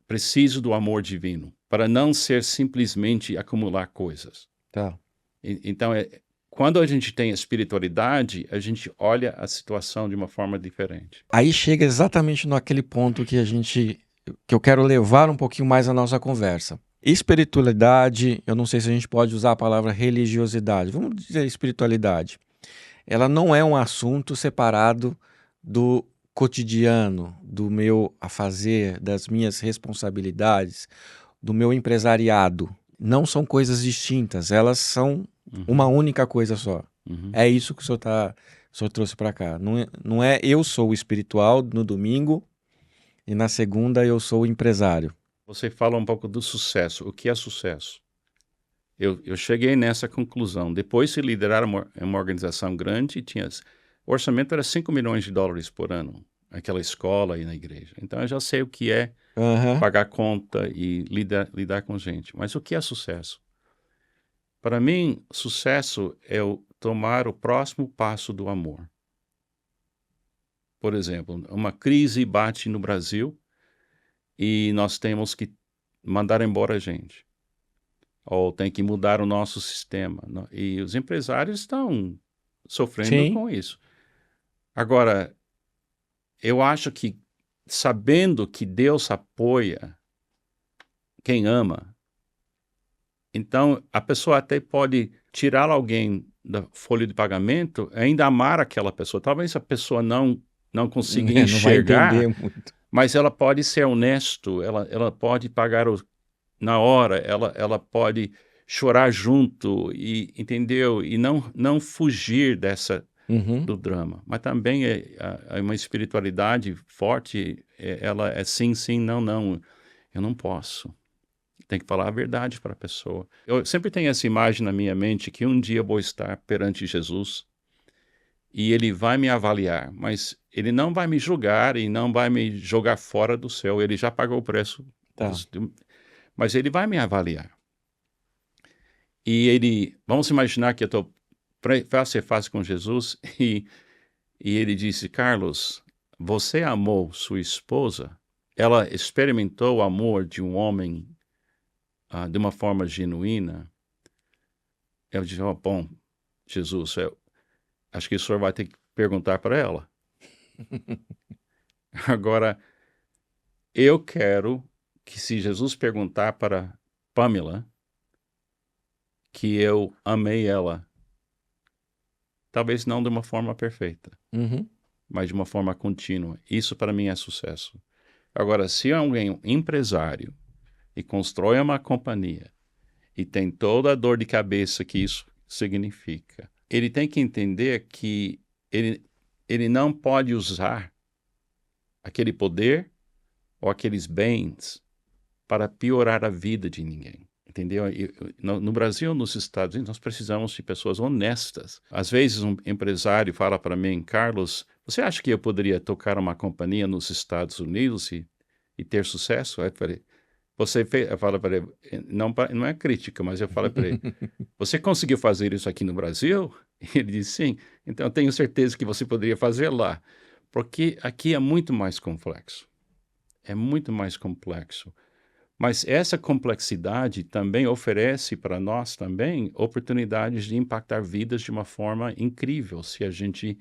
precisa do amor divino, para não ser simplesmente acumular coisas. Tá. Então, quando a gente tem espiritualidade, a gente olha a situação de uma forma diferente. Aí chega exatamente naquele ponto que eu quero levar um pouquinho mais a nossa conversa. Espiritualidade, eu não sei se a gente pode usar a palavra religiosidade. Vamos dizer espiritualidade. Ela não é um assunto separado do cotidiano, do meu afazer, das minhas responsabilidades, do meu empresariado. Não são coisas distintas, elas são uma única coisa só. É isso que o senhor trouxe para cá. Não é eu sou o espiritual no domingo e na segunda eu sou o empresário. Você fala um pouco do sucesso. O que é sucesso? Eu cheguei nessa conclusão. Depois de liderar uma organização grande, o orçamento era 5 milhões de dólares por ano, aquela escola e na igreja. Então eu já sei o que é Aham. pagar conta e lidar com gente. Mas o que é sucesso? Para mim, sucesso é tomar o próximo passo do amor. Por exemplo, uma crise bate no Brasil e nós temos que mandar embora a gente. Ou tem que mudar o nosso sistema. E os empresários estão sofrendo Sim. com isso. Agora, eu acho que sabendo que Deus apoia quem ama, então a pessoa até pode tirar alguém da folha de pagamento e ainda amar aquela pessoa. Talvez a pessoa não consiga Não vai enxergar, entender muito. mas ela pode ser honesto, ela pode pagar na hora, ela pode chorar junto, entendeu? E não fugir Uhum. do drama. Mas também é uma espiritualidade forte, ela é sim, sim, não, não. Eu não posso. Tem que falar a verdade para a pessoa. Eu sempre tenho essa imagem na minha mente que um dia eu vou estar perante Jesus e ele vai me avaliar, mas ele não vai me julgar e não vai me jogar fora do céu. Ele já pagou o preço. Tá. Mas ele vai me avaliar. E vamos imaginar que eu estou face a face com Jesus e ele disse, Carlos, você amou sua esposa? Ela experimentou o amor de um homem de uma forma genuína? Eu disse, bom, Jesus, eu acho que o senhor vai ter que perguntar para ela. Agora, eu quero que se Jesus perguntar para Pamela, que eu amei ela, talvez não de uma forma perfeita, Uhum. mas de uma forma contínua. Isso para mim é sucesso. Agora, se alguém, um empresário, e constrói uma companhia e tem toda a dor de cabeça que isso significa, ele tem que entender que ele não pode usar aquele poder ou aqueles bens para piorar a vida de ninguém. Entendeu? No Brasil, nos Estados Unidos, nós precisamos de pessoas honestas. Às vezes, um empresário fala para mim, Carlos, você acha que eu poderia tocar uma companhia nos Estados Unidos? e ter sucesso? Aí eu falei, eu falo para ele, não é crítica, mas eu falo para ele, você conseguiu fazer isso aqui no Brasil? Ele disse, sim. Então eu tenho certeza que você poderia fazer lá, porque aqui é muito mais complexo. É muito mais complexo. Mas essa complexidade também oferece para nós também oportunidades de impactar vidas de uma forma incrível, se a gente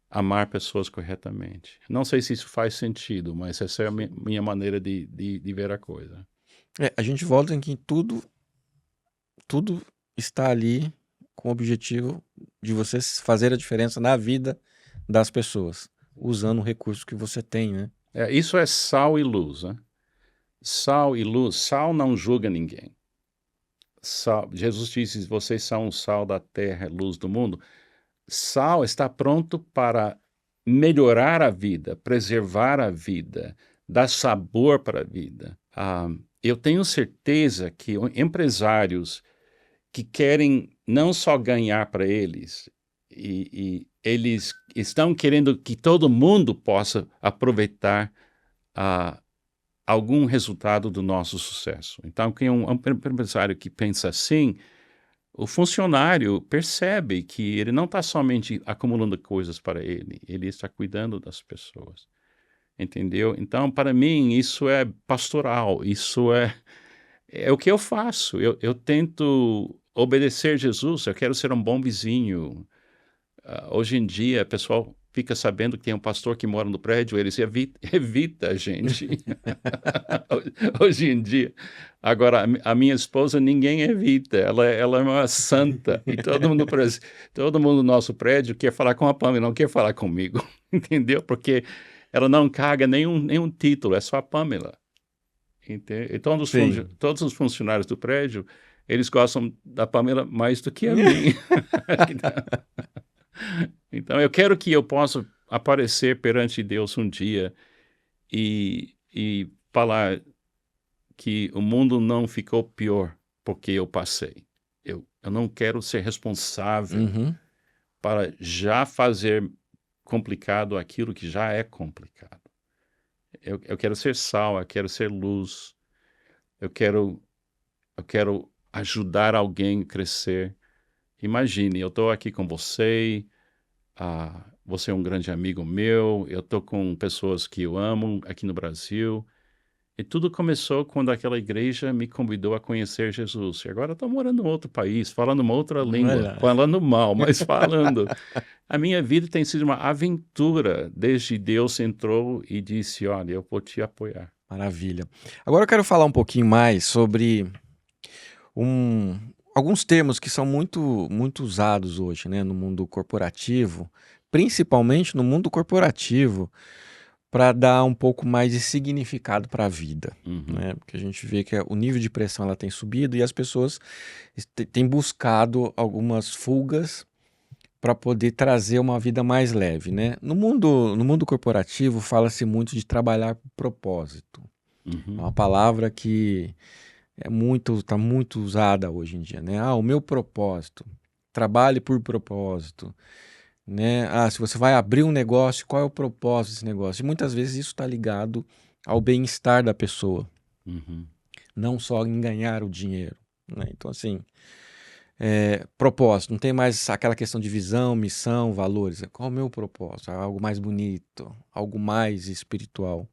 amar pessoas corretamente. Não sei se isso faz sentido, mas essa é a minha maneira de ver a coisa. A gente volta em que tudo está ali com o objetivo de você fazer a diferença na vida das pessoas, usando o recurso que você tem, né? Isso é sal e luz, né? Sal e luz. Sal não julga ninguém. Jesus disse, vocês são o sal da terra, luz do mundo. Sal está pronto para melhorar a vida, preservar a vida, dar sabor para a vida. Eu tenho certeza que empresários que querem não só ganhar para eles, e eles estão querendo que todo mundo possa aproveitar algum resultado do nosso sucesso. Então, quem é um empresário que pensa assim, o funcionário percebe que ele não está somente acumulando coisas para ele está cuidando das pessoas. Entendeu? Então, para mim, isso é pastoral, isso é o que eu faço. Eu tento obedecer Jesus, eu quero ser um bom vizinho. Hoje em dia, o pessoal fica sabendo que tem um pastor que mora no prédio, eles evita a gente. Hoje em dia. Agora, a minha esposa ninguém evita, ela é uma santa. E todo mundo no nosso prédio quer falar com a Pamela, não quer falar comigo. Entendeu? Porque ela não carga nenhum título, é só a Pamela. E todos os funcionários do prédio, eles gostam da Pamela mais do que a mim. Então, eu quero que eu possa aparecer perante Deus um dia e falar que o mundo não ficou pior porque eu passei. Eu não quero ser responsável Uhum. para já fazer complicado aquilo que já é complicado. Eu quero ser sal, eu quero ser luz, eu quero ajudar alguém a crescer. Imagine, eu estou aqui com você, você é um grande amigo meu, eu estou com pessoas que eu amo aqui no Brasil. E tudo começou quando aquela igreja me convidou a conhecer Jesus. E agora estou morando em outro país, falando uma outra língua, Olha. falando mal, mas falando. A minha vida tem sido uma aventura desde Deus entrou e disse, olha, eu vou te apoiar. Maravilha. Agora eu quero falar um pouquinho mais sobre alguns termos que são muito usados hoje, né, no mundo corporativo, principalmente no mundo corporativo, para dar um pouco mais de significado para a vida, Uhum. né? Porque a gente vê que o nível de pressão ela tem subido e as pessoas têm buscado algumas fugas para poder trazer uma vida mais leve, né? No mundo corporativo fala-se muito de trabalhar com propósito. É Uhum. uma palavra que está muito usada hoje em dia, né? O meu propósito. Trabalhe por propósito, né? Se você vai abrir um negócio, qual é o propósito desse negócio? E muitas vezes isso está ligado ao bem-estar da pessoa, Uhum. não só em ganhar o dinheiro, né? Então, assim, propósito, não tem mais aquela questão de visão, missão, valores. Qual é o meu propósito? Algo mais bonito, algo mais espiritual.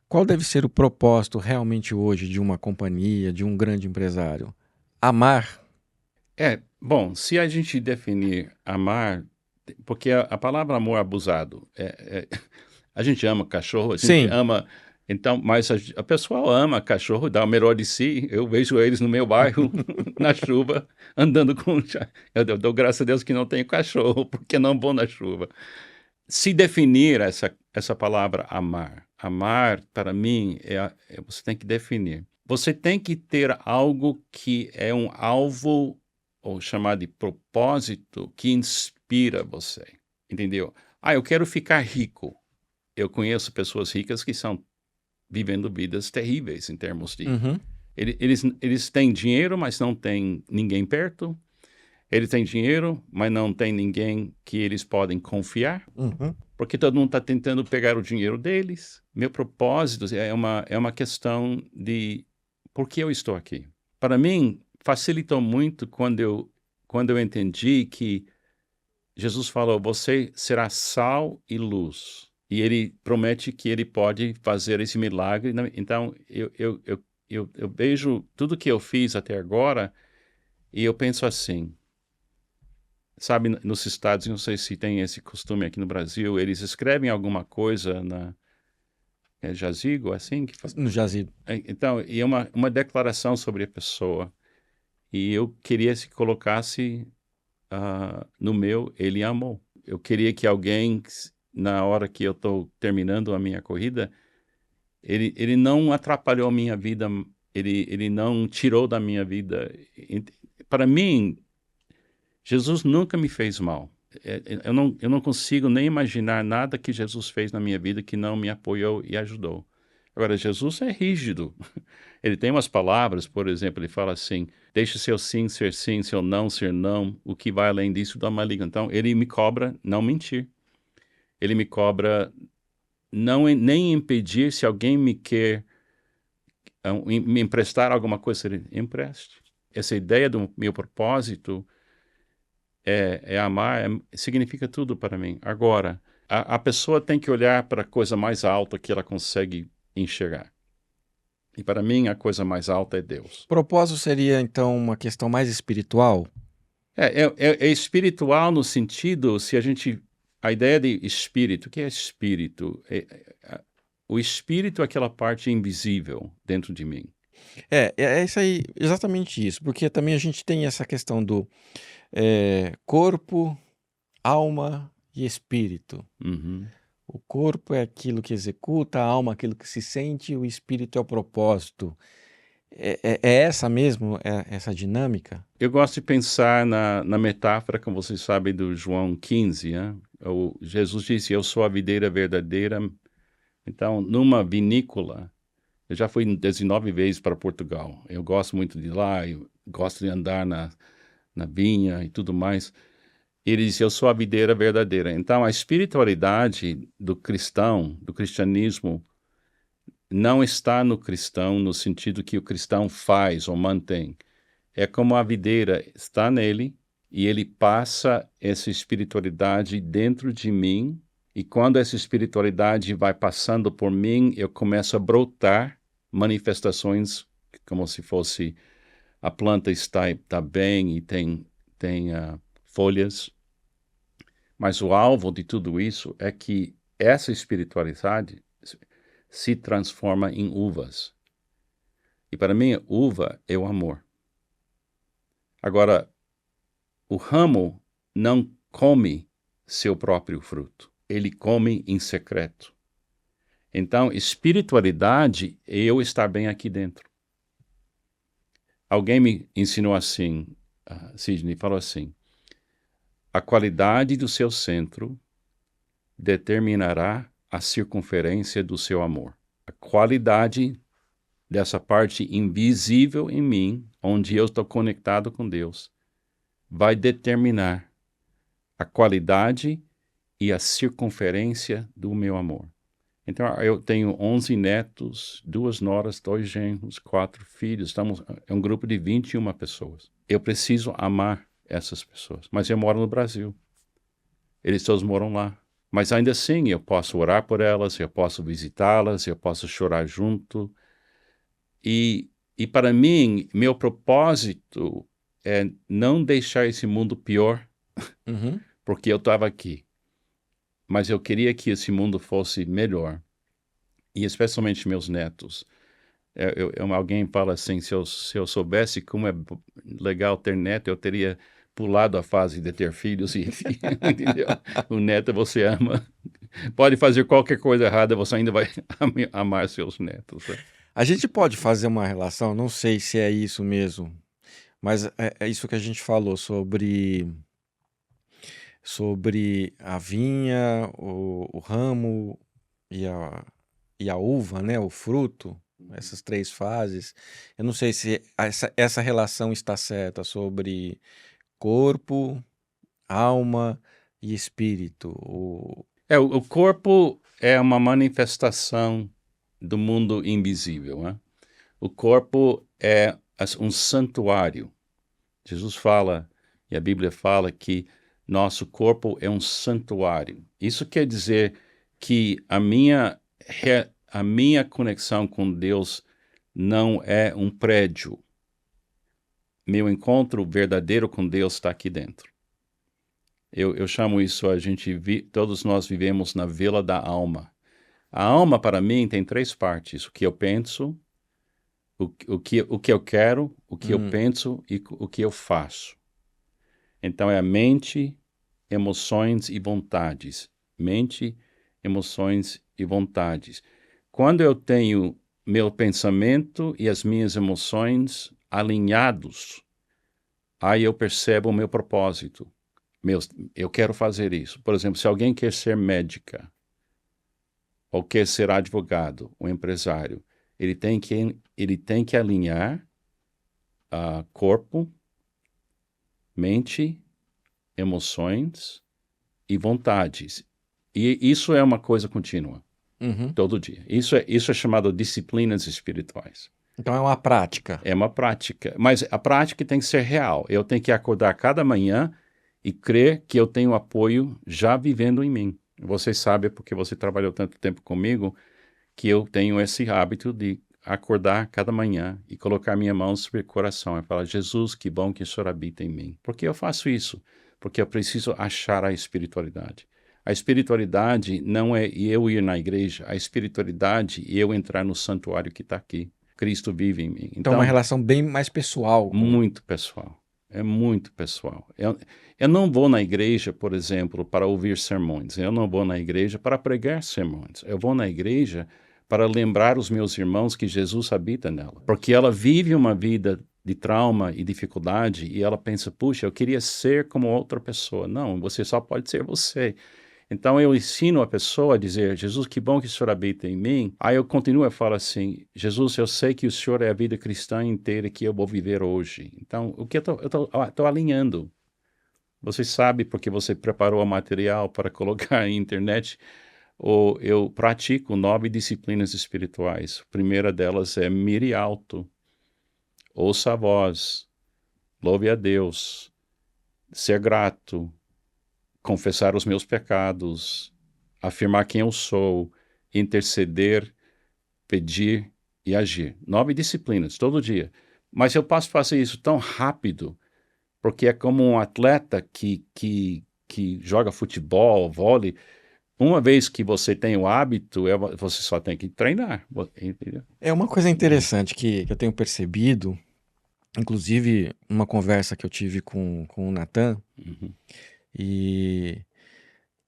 Qual deve ser o propósito realmente hoje de uma companhia, de um grande empresário? Amar. Bom, se a gente definir amar, porque a palavra amor abusado, a gente ama cachorro, a gente Sim. ama, então, mas a pessoa ama cachorro, dá o melhor de si, eu vejo eles no meu bairro, na chuva, andando com... Eu dou graças a Deus que não tenho cachorro, porque não vou na chuva. Se definir essa palavra amar para mim, você tem que definir. Você tem que ter algo que é um alvo, ou chamado de propósito, que inspira você, entendeu? Eu quero ficar rico. Eu conheço pessoas ricas que estão vivendo vidas terríveis em termos de... Uhum. Eles têm dinheiro, mas não têm ninguém perto. Eles têm dinheiro, mas não tem ninguém que eles podem confiar. Uhum. porque todo mundo está tentando pegar o dinheiro deles. Meu propósito é uma questão de por que eu estou aqui. Para mim, facilitou muito quando eu entendi que Jesus falou: você será sal e luz. E ele promete que ele pode fazer esse milagre. Então, eu vejo tudo que eu fiz até agora e eu penso assim. Sabe, nos Estados, não sei se tem esse costume aqui no Brasil, eles escrevem alguma coisa na jazigo, assim? No jazido. Então, e é uma declaração sobre a pessoa. E eu queria se colocasse no meu, ele amou. Eu queria que alguém, na hora que eu estou terminando a minha corrida, ele não atrapalhou a minha vida, ele não tirou da minha vida. Para mim, Jesus nunca me fez mal. Eu não consigo nem imaginar nada que Jesus fez na minha vida que não me apoiou e ajudou. Agora, Jesus é rígido. Ele tem umas palavras, por exemplo, ele fala assim: deixe seu sim ser sim, seu não ser não, o que vai além disso dá uma liga. Então, ele me cobra não mentir. Ele me cobra nem impedir se alguém me quer me emprestar alguma coisa, ele empreste. Essa ideia do meu propósito amar, significa tudo para mim. Agora, a pessoa tem que olhar para a coisa mais alta que ela consegue enxergar. E para mim, a coisa mais alta é Deus. Propósito seria, então, uma questão mais espiritual? É espiritual no sentido, se a gente. A ideia de espírito, o que é espírito? O espírito é aquela parte invisível dentro de mim. É isso aí, exatamente isso, porque também a gente tem essa questão do corpo, alma e espírito. Uhum. O corpo é aquilo que executa, a alma é aquilo que se sente, o espírito é o propósito. É essa mesmo, essa dinâmica? Eu gosto de pensar na metáfora, como vocês sabem, do João 15. Né? Jesus disse: eu sou a videira verdadeira. Então, numa vinícola, eu já fui 19 vezes para Portugal. Eu gosto muito de ir lá, eu gosto de andar na vinha e tudo mais. Ele disse: eu sou a videira verdadeira. Então, a espiritualidade do cristão, do cristianismo, não está no cristão no sentido que o cristão faz ou mantém. É como a videira está nele e ele passa essa espiritualidade dentro de mim. E quando essa espiritualidade vai passando por mim, eu começo a brotar manifestações como se fosse a planta está bem e tem folhas. Mas o alvo de tudo isso é que essa espiritualidade se transforma em uvas. E para mim, uva é o amor. Agora, o ramo não come seu próprio fruto. Ele come em secreto. Então, espiritualidade é eu estar bem aqui dentro. Alguém me ensinou assim, Sidney falou assim: a qualidade do seu centro determinará a circunferência do seu amor. A qualidade dessa parte invisível em mim, onde eu estou conectado com Deus, vai determinar a qualidade e a circunferência do meu amor. Então, eu tenho 11 netos, 2 noras, 2 genros, 4 filhos. É um grupo de 21 pessoas. Eu preciso amar essas pessoas. Mas eu moro no Brasil. Eles todos moram lá. Mas ainda assim, eu posso orar por elas, eu posso visitá-las, eu posso chorar junto. E para mim, meu propósito é não deixar esse mundo pior, porque eu estava aqui. Mas eu queria que esse mundo fosse melhor. E especialmente meus netos. Alguém fala assim: se eu soubesse como é legal ter neto, eu teria pulado a fase de ter filhos. Entendeu? O neto você ama. Pode fazer qualquer coisa errada, você ainda vai amar seus netos. Né? A gente pode fazer uma relação, não sei se é isso mesmo, mas é isso que a gente falou sobre a vinha, o ramo e a uva, né, o fruto, essas 3 fases. Eu não sei se essa relação está certa sobre corpo, alma e espírito. O corpo é uma manifestação do mundo invisível, né? O corpo é um santuário. Jesus fala, e a Bíblia fala, que nosso corpo é um santuário. Isso quer dizer que a minha conexão com Deus não é um prédio. Meu encontro verdadeiro com Deus está aqui dentro. Eu chamo isso, todos nós vivemos na vila da alma. A alma, para mim, tem 3 partes. O que eu penso, o que eu quero, o que eu penso e o que eu faço. Então, é a mente, emoções e vontades. Mente, emoções e vontades. Quando eu tenho meu pensamento e as minhas emoções alinhados, aí eu percebo o meu propósito. Eu quero fazer isso. Por exemplo, se alguém quer ser médica, ou quer ser advogado, ou empresário, ele tem que alinhar corpo, mente, emoções e vontades. E isso é uma coisa contínua, todo dia. Isso é chamado disciplinas espirituais. Então é uma prática. É uma prática, mas a prática tem que ser real. Eu tenho que acordar cada manhã e crer que eu tenho apoio já vivendo em mim. Você sabe, porque você trabalhou tanto tempo comigo, que eu tenho esse hábito de acordar cada manhã e colocar minha mão sobre o coração e falar: Jesus, que bom que o Senhor habita em mim. Por que eu faço isso? Porque eu preciso achar a espiritualidade. A espiritualidade não é eu ir na igreja, a espiritualidade é eu entrar no santuário que está aqui. Cristo vive em mim. Então é uma relação bem mais pessoal. Muito pessoal. É muito pessoal. Eu não vou na igreja, por exemplo, para ouvir sermões. Eu não vou na igreja para pregar sermões. Eu vou na igreja para lembrar os meus irmãos que Jesus habita nela. Porque ela vive uma vida de trauma e dificuldade e ela pensa, puxa, eu queria ser como outra pessoa. Não, você só pode ser você. Então eu ensino a pessoa a dizer: Jesus, que bom que o Senhor habita em mim. Aí eu continuo a falar assim: Jesus, eu sei que o Senhor é a vida cristã inteira que eu vou viver hoje. Então, o que eu estou alinhando. Você sabe, porque você preparou o material para colocar na internet, eu pratico 9 disciplinas espirituais. A primeira delas é mire alto, ouça a voz, louve a Deus, ser grato, confessar os meus pecados, afirmar quem eu sou, interceder, pedir e agir. 9 disciplinas, todo dia. Mas eu posso fazer isso tão rápido, porque é como um atleta que joga futebol, vôlei. Uma vez que você tem o hábito, você só tem que treinar. Entendeu? É uma coisa interessante que eu tenho percebido, inclusive uma conversa que eu tive com o Natan, e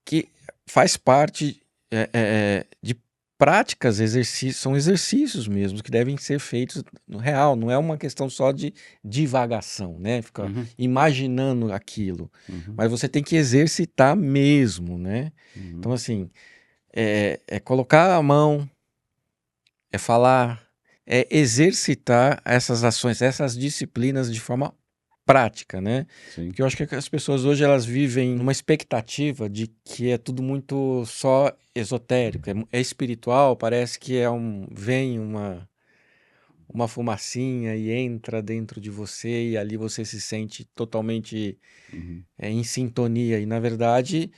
que faz parte de práticas, são exercícios mesmo que devem ser feitos no real, não é uma questão só de divagação, né? Ficar imaginando aquilo, mas você tem que exercitar mesmo, né? Então, assim, é colocar a mão, é falar, é exercitar essas ações, essas disciplinas de forma prática, né? Sim. Porque eu acho que as pessoas hoje elas vivem numa expectativa de que é tudo muito só esotérico, é espiritual, parece que vem uma fumacinha e entra dentro de você e ali você se sente totalmente em sintonia. E na verdade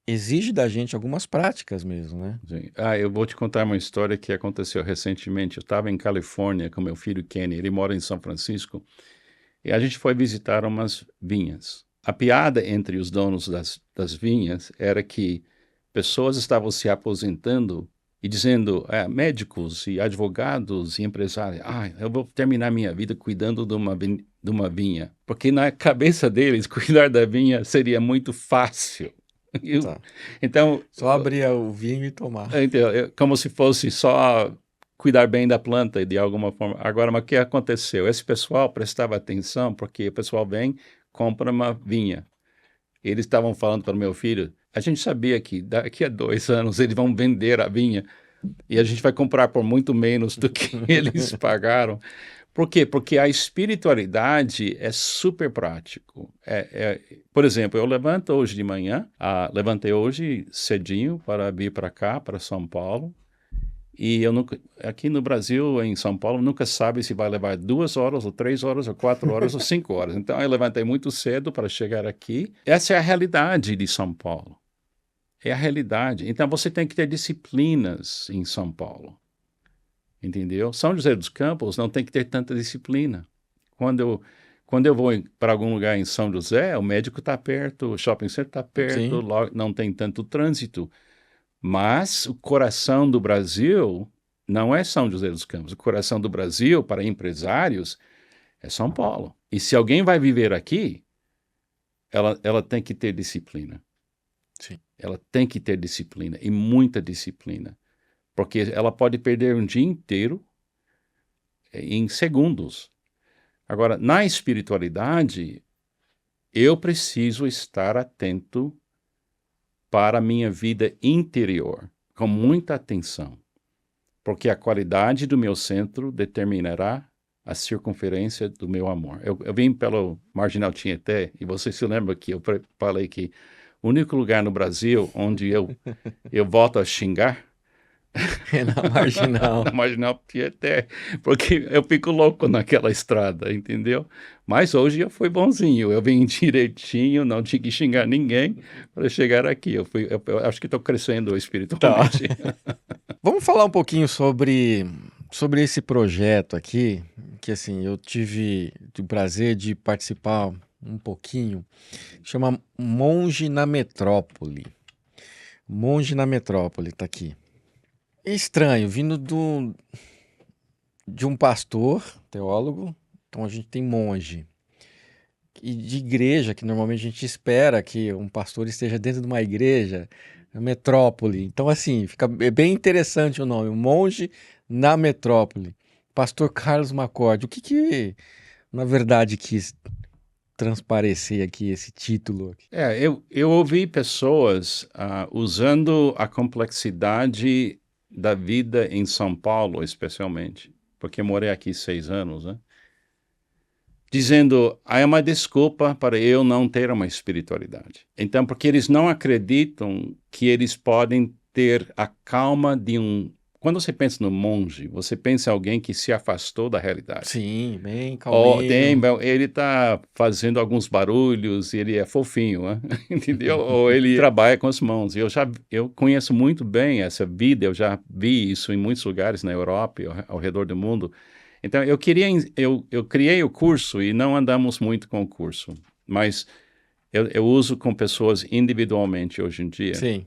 exige da gente algumas práticas mesmo, né? Sim. Eu vou te contar uma história que aconteceu recentemente. Eu estava em Califórnia com meu filho Kenny, ele mora em São Francisco, e a gente foi visitar umas vinhas. A piada entre os donos das vinhas era que pessoas estavam se aposentando e dizendo, médicos e advogados e empresários, eu vou terminar minha vida cuidando de uma vinha, porque na cabeça deles cuidar da vinha seria muito fácil. Tá. Então, só abrir o vinho e tomar. Como se fosse só cuidar bem da planta de alguma forma. Agora, mas o que aconteceu? Esse pessoal prestava atenção porque o pessoal vem, compra uma vinha. Eles estavam falando para o meu filho, a gente sabia que daqui a 2 anos eles vão vender a vinha e a gente vai comprar por muito menos do que eles pagaram, Por quê? Porque a espiritualidade é super prático. Por exemplo, eu levanto hoje de manhã, levantei hoje cedinho para vir para cá, para São Paulo, e eu nunca, aqui no Brasil, em São Paulo, nunca sabe se vai levar 2 horas, ou 3 horas, ou 4 horas, ou 5 horas. Então, eu levantei muito cedo para chegar aqui. Essa é a realidade de São Paulo. É a realidade. Então, você tem que ter disciplinas em São Paulo. Entendeu? São José dos Campos não tem que ter tanta disciplina. Quando eu vou para algum lugar em São José, o médico está perto, o shopping center está perto, Sim. não tem tanto trânsito. Mas o coração do Brasil não é São José dos Campos. O coração do Brasil, para empresários, é São Paulo. E se alguém vai viver aqui, ela tem que ter disciplina. Sim. Ela tem que ter disciplina, e muita disciplina. Porque ela pode perder um dia inteiro em segundos. Agora, na espiritualidade, eu preciso estar atento para a minha vida interior, com muita atenção, porque a qualidade do meu centro determinará a circunferência do meu amor. Eu vim pelo Marginal Tietê, e você se lembra que eu falei que o único lugar no Brasil onde eu volto a xingar É na Marginal. na Marginal Tietê, porque eu fico louco naquela estrada, entendeu? Mas hoje eu fui bonzinho, eu vim direitinho, não tinha que xingar ninguém para chegar aqui. Eu acho que estou crescendo Tá. espiritualmente. Vamos falar um pouquinho sobre esse projeto aqui, que assim, eu tive o prazer de participar um pouquinho, chama Monge na Metrópole. Monge na Metrópole, tá aqui. É estranho, vindo de um pastor, teólogo, então a gente tem monge. E de igreja, que normalmente a gente espera que um pastor esteja dentro de uma igreja, metrópole. Então, assim, é bem interessante o nome, Monge na Metrópole. Pastor Carlos Macorde. O que na verdade, quis transparecer aqui esse título aqui? Eu ouvi pessoas usando a complexidade da vida em São Paulo, especialmente, porque morei aqui 6 anos, né? Dizendo, é uma desculpa para eu não ter uma espiritualidade. Então, porque eles não acreditam que eles podem ter a calma de um... Quando você pensa no monge, você pensa em alguém que se afastou da realidade. Sim, bem Ou calminho. ele está fazendo alguns barulhos, ele é fofinho, né? Entendeu? Ou ele trabalha com as mãos. Eu conheço muito bem essa vida, eu já vi isso em muitos lugares na Europa e ao redor do mundo. Então, eu criei o curso e não andamos muito com o curso, mas eu uso com pessoas individualmente hoje em dia, Sim,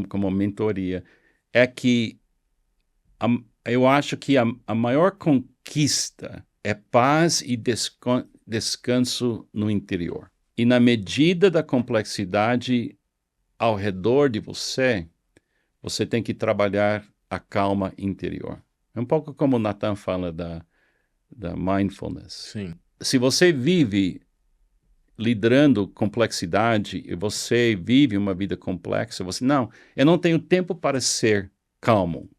como mentoria. É que eu acho que a maior conquista é paz e descanso no interior. E na medida da complexidade ao redor de você, você tem que trabalhar a calma interior. É um pouco como o Nathan fala da mindfulness. sim. Se você vive liderando complexidade e você vive uma vida complexa, eu não tenho tempo para ser calmo.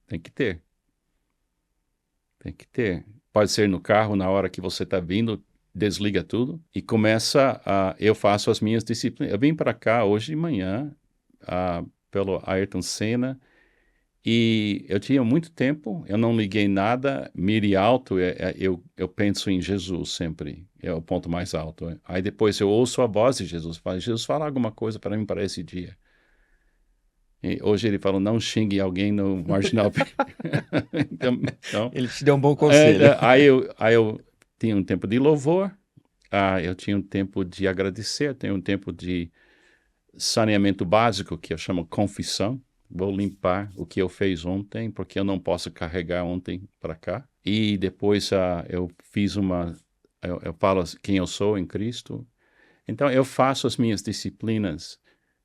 Tem que ter. Tem que ter. Pode ser no carro, na hora que você está vindo, desliga tudo e eu faço as minhas disciplinas. Eu vim para cá hoje de manhã, pelo Ayrton Senna, e eu tinha muito tempo, eu não liguei nada, mire alto, eu penso em Jesus sempre, é o ponto mais alto. Aí depois eu ouço a voz de Jesus, Jesus, fala alguma coisa para mim para esse dia. E hoje ele falou, não xingue alguém no Marginal. então, Ele te deu um bom conselho. aí eu tinha um tempo de louvor, eu tinha um tempo de agradecer, eu tenho um tempo de saneamento básico, que eu chamo confissão. Vou limpar o que eu fiz ontem, porque eu não posso carregar ontem para cá. E depois eu fiz eu falo quem eu sou em Cristo. Então eu faço as minhas disciplinas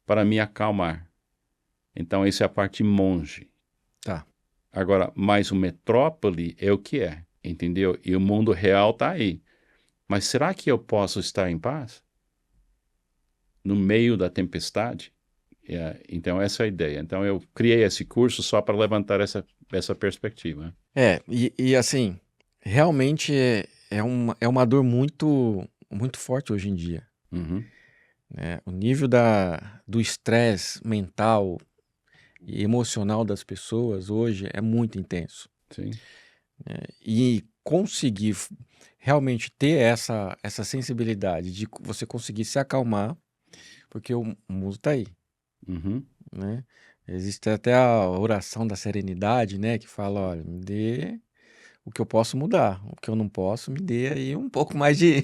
para me acalmar. Então essa é a parte monge. Tá. Agora, mais o metrópole é o que é, entendeu? E o mundo real está aí. Mas será que eu posso estar em paz? No meio da tempestade? Então, essa é a ideia. Então, eu criei esse curso só para levantar essa perspectiva. E assim, realmente é uma dor muito, muito forte hoje em dia, Uhum. né? O nível do estresse mental e emocional das pessoas hoje é muito intenso. Sim. E conseguir realmente ter essa sensibilidade de você conseguir se acalmar, porque o mundo está aí, Uhum. né? Existe até a oração da serenidade, né? Que fala, olha, me dê o que eu posso mudar, o que eu não posso, me dê aí um pouco mais de,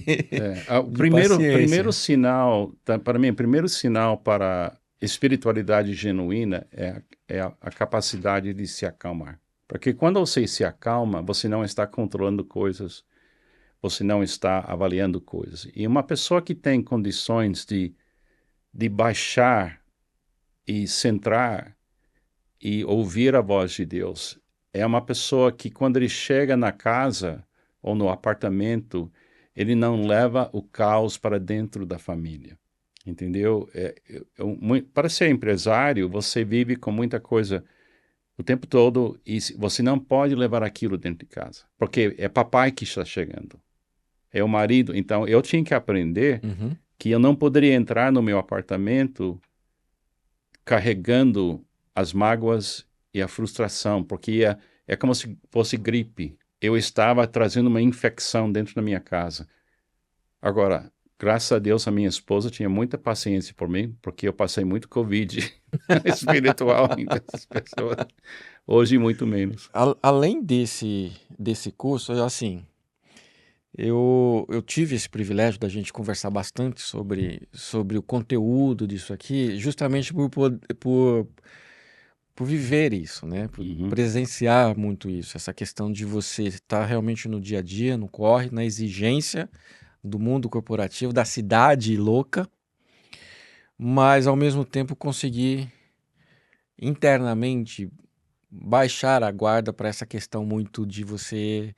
O de primeiro paciência. sinal, para mim, o primeiro sinal para espiritualidade genuína é a capacidade de se acalmar. Porque quando você se acalma, você não está controlando coisas, você não está avaliando coisas. E uma pessoa que tem condições de baixar e centrar e ouvir a voz de Deus é uma pessoa que, quando ele chega na casa ou no apartamento, ele não leva o caos para dentro da família. Entendeu? Para ser empresário, você vive com muita coisa o tempo todo e você não pode levar aquilo dentro de casa, porque é papai que está chegando, é o marido. Então, eu tinha que aprender Uhum. que eu não poderia entrar no meu apartamento carregando as mágoas e a frustração, porque é como se fosse gripe. Eu estava trazendo uma infecção dentro da minha casa. Agora, graças a Deus, a minha esposa tinha muita paciência por mim, porque eu passei muito Covid espiritual em essas pessoas. Hoje, muito menos. Além desse curso, assim, eu tive esse privilégio da gente conversar bastante sobre o conteúdo disso aqui, justamente por viver isso, né? Por Uhum, presenciar muito isso, essa questão de você estar realmente no dia a dia, no corre, na exigência do mundo corporativo, da cidade louca, mas ao mesmo tempo conseguir internamente baixar a guarda para essa questão muito de você.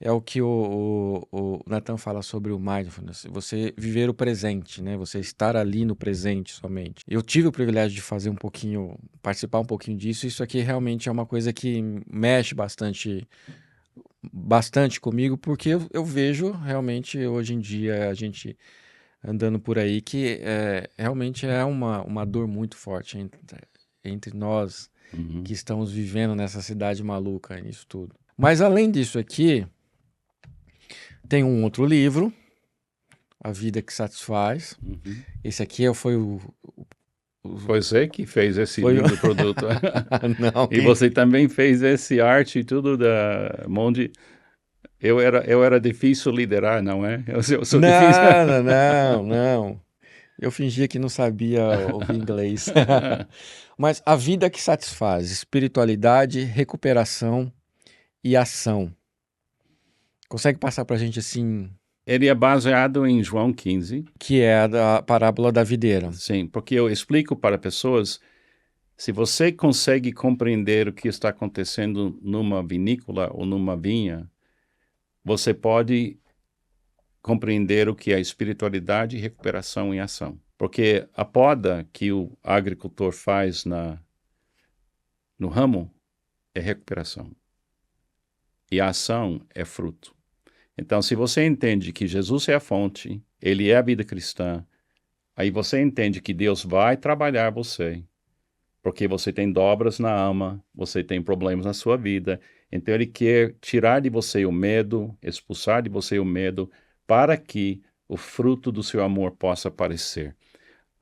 É o que o Nathan fala sobre o mindfulness, você viver o presente, né? Você estar ali no presente somente. Eu tive o privilégio de fazer um pouquinho, participar um pouquinho disso. Isso aqui realmente é uma coisa que mexe bastante, bastante comigo, porque eu vejo realmente hoje em dia a gente andando por aí que realmente é uma dor muito forte entre nós uhum. que estamos vivendo nessa cidade maluca, nisso tudo. Mas além disso aqui, tem um outro livro, A Vida que Satisfaz. Uhum. Esse aqui Foi você que fez esse foi o... lindo produto. Não, E você também fez esse arte e tudo da Monde. Eu era difícil liderar, não é? Eu sou difícil. Não, não, não. Eu fingia que não sabia ouvir inglês. Mas A Vida que Satisfaz, espiritualidade, recuperação e ação. Consegue passar pra gente assim, Ele é baseado em João 15, que é a da parábola da videira? sim, porque eu explico para pessoas, se você consegue compreender o que está acontecendo numa vinícola ou numa vinha, você pode compreender o que é espiritualidade, recuperação e ação. Porque a poda que o agricultor faz no ramo é recuperação e a ação é fruto. Então, se você entende que Jesus é a fonte, ele é a vida cristã, aí você entende que Deus vai trabalhar você, porque você tem dobras na alma, você tem problemas na sua vida. Então, ele quer tirar de você o medo, expulsar de você o medo, para que o fruto do seu amor possa aparecer.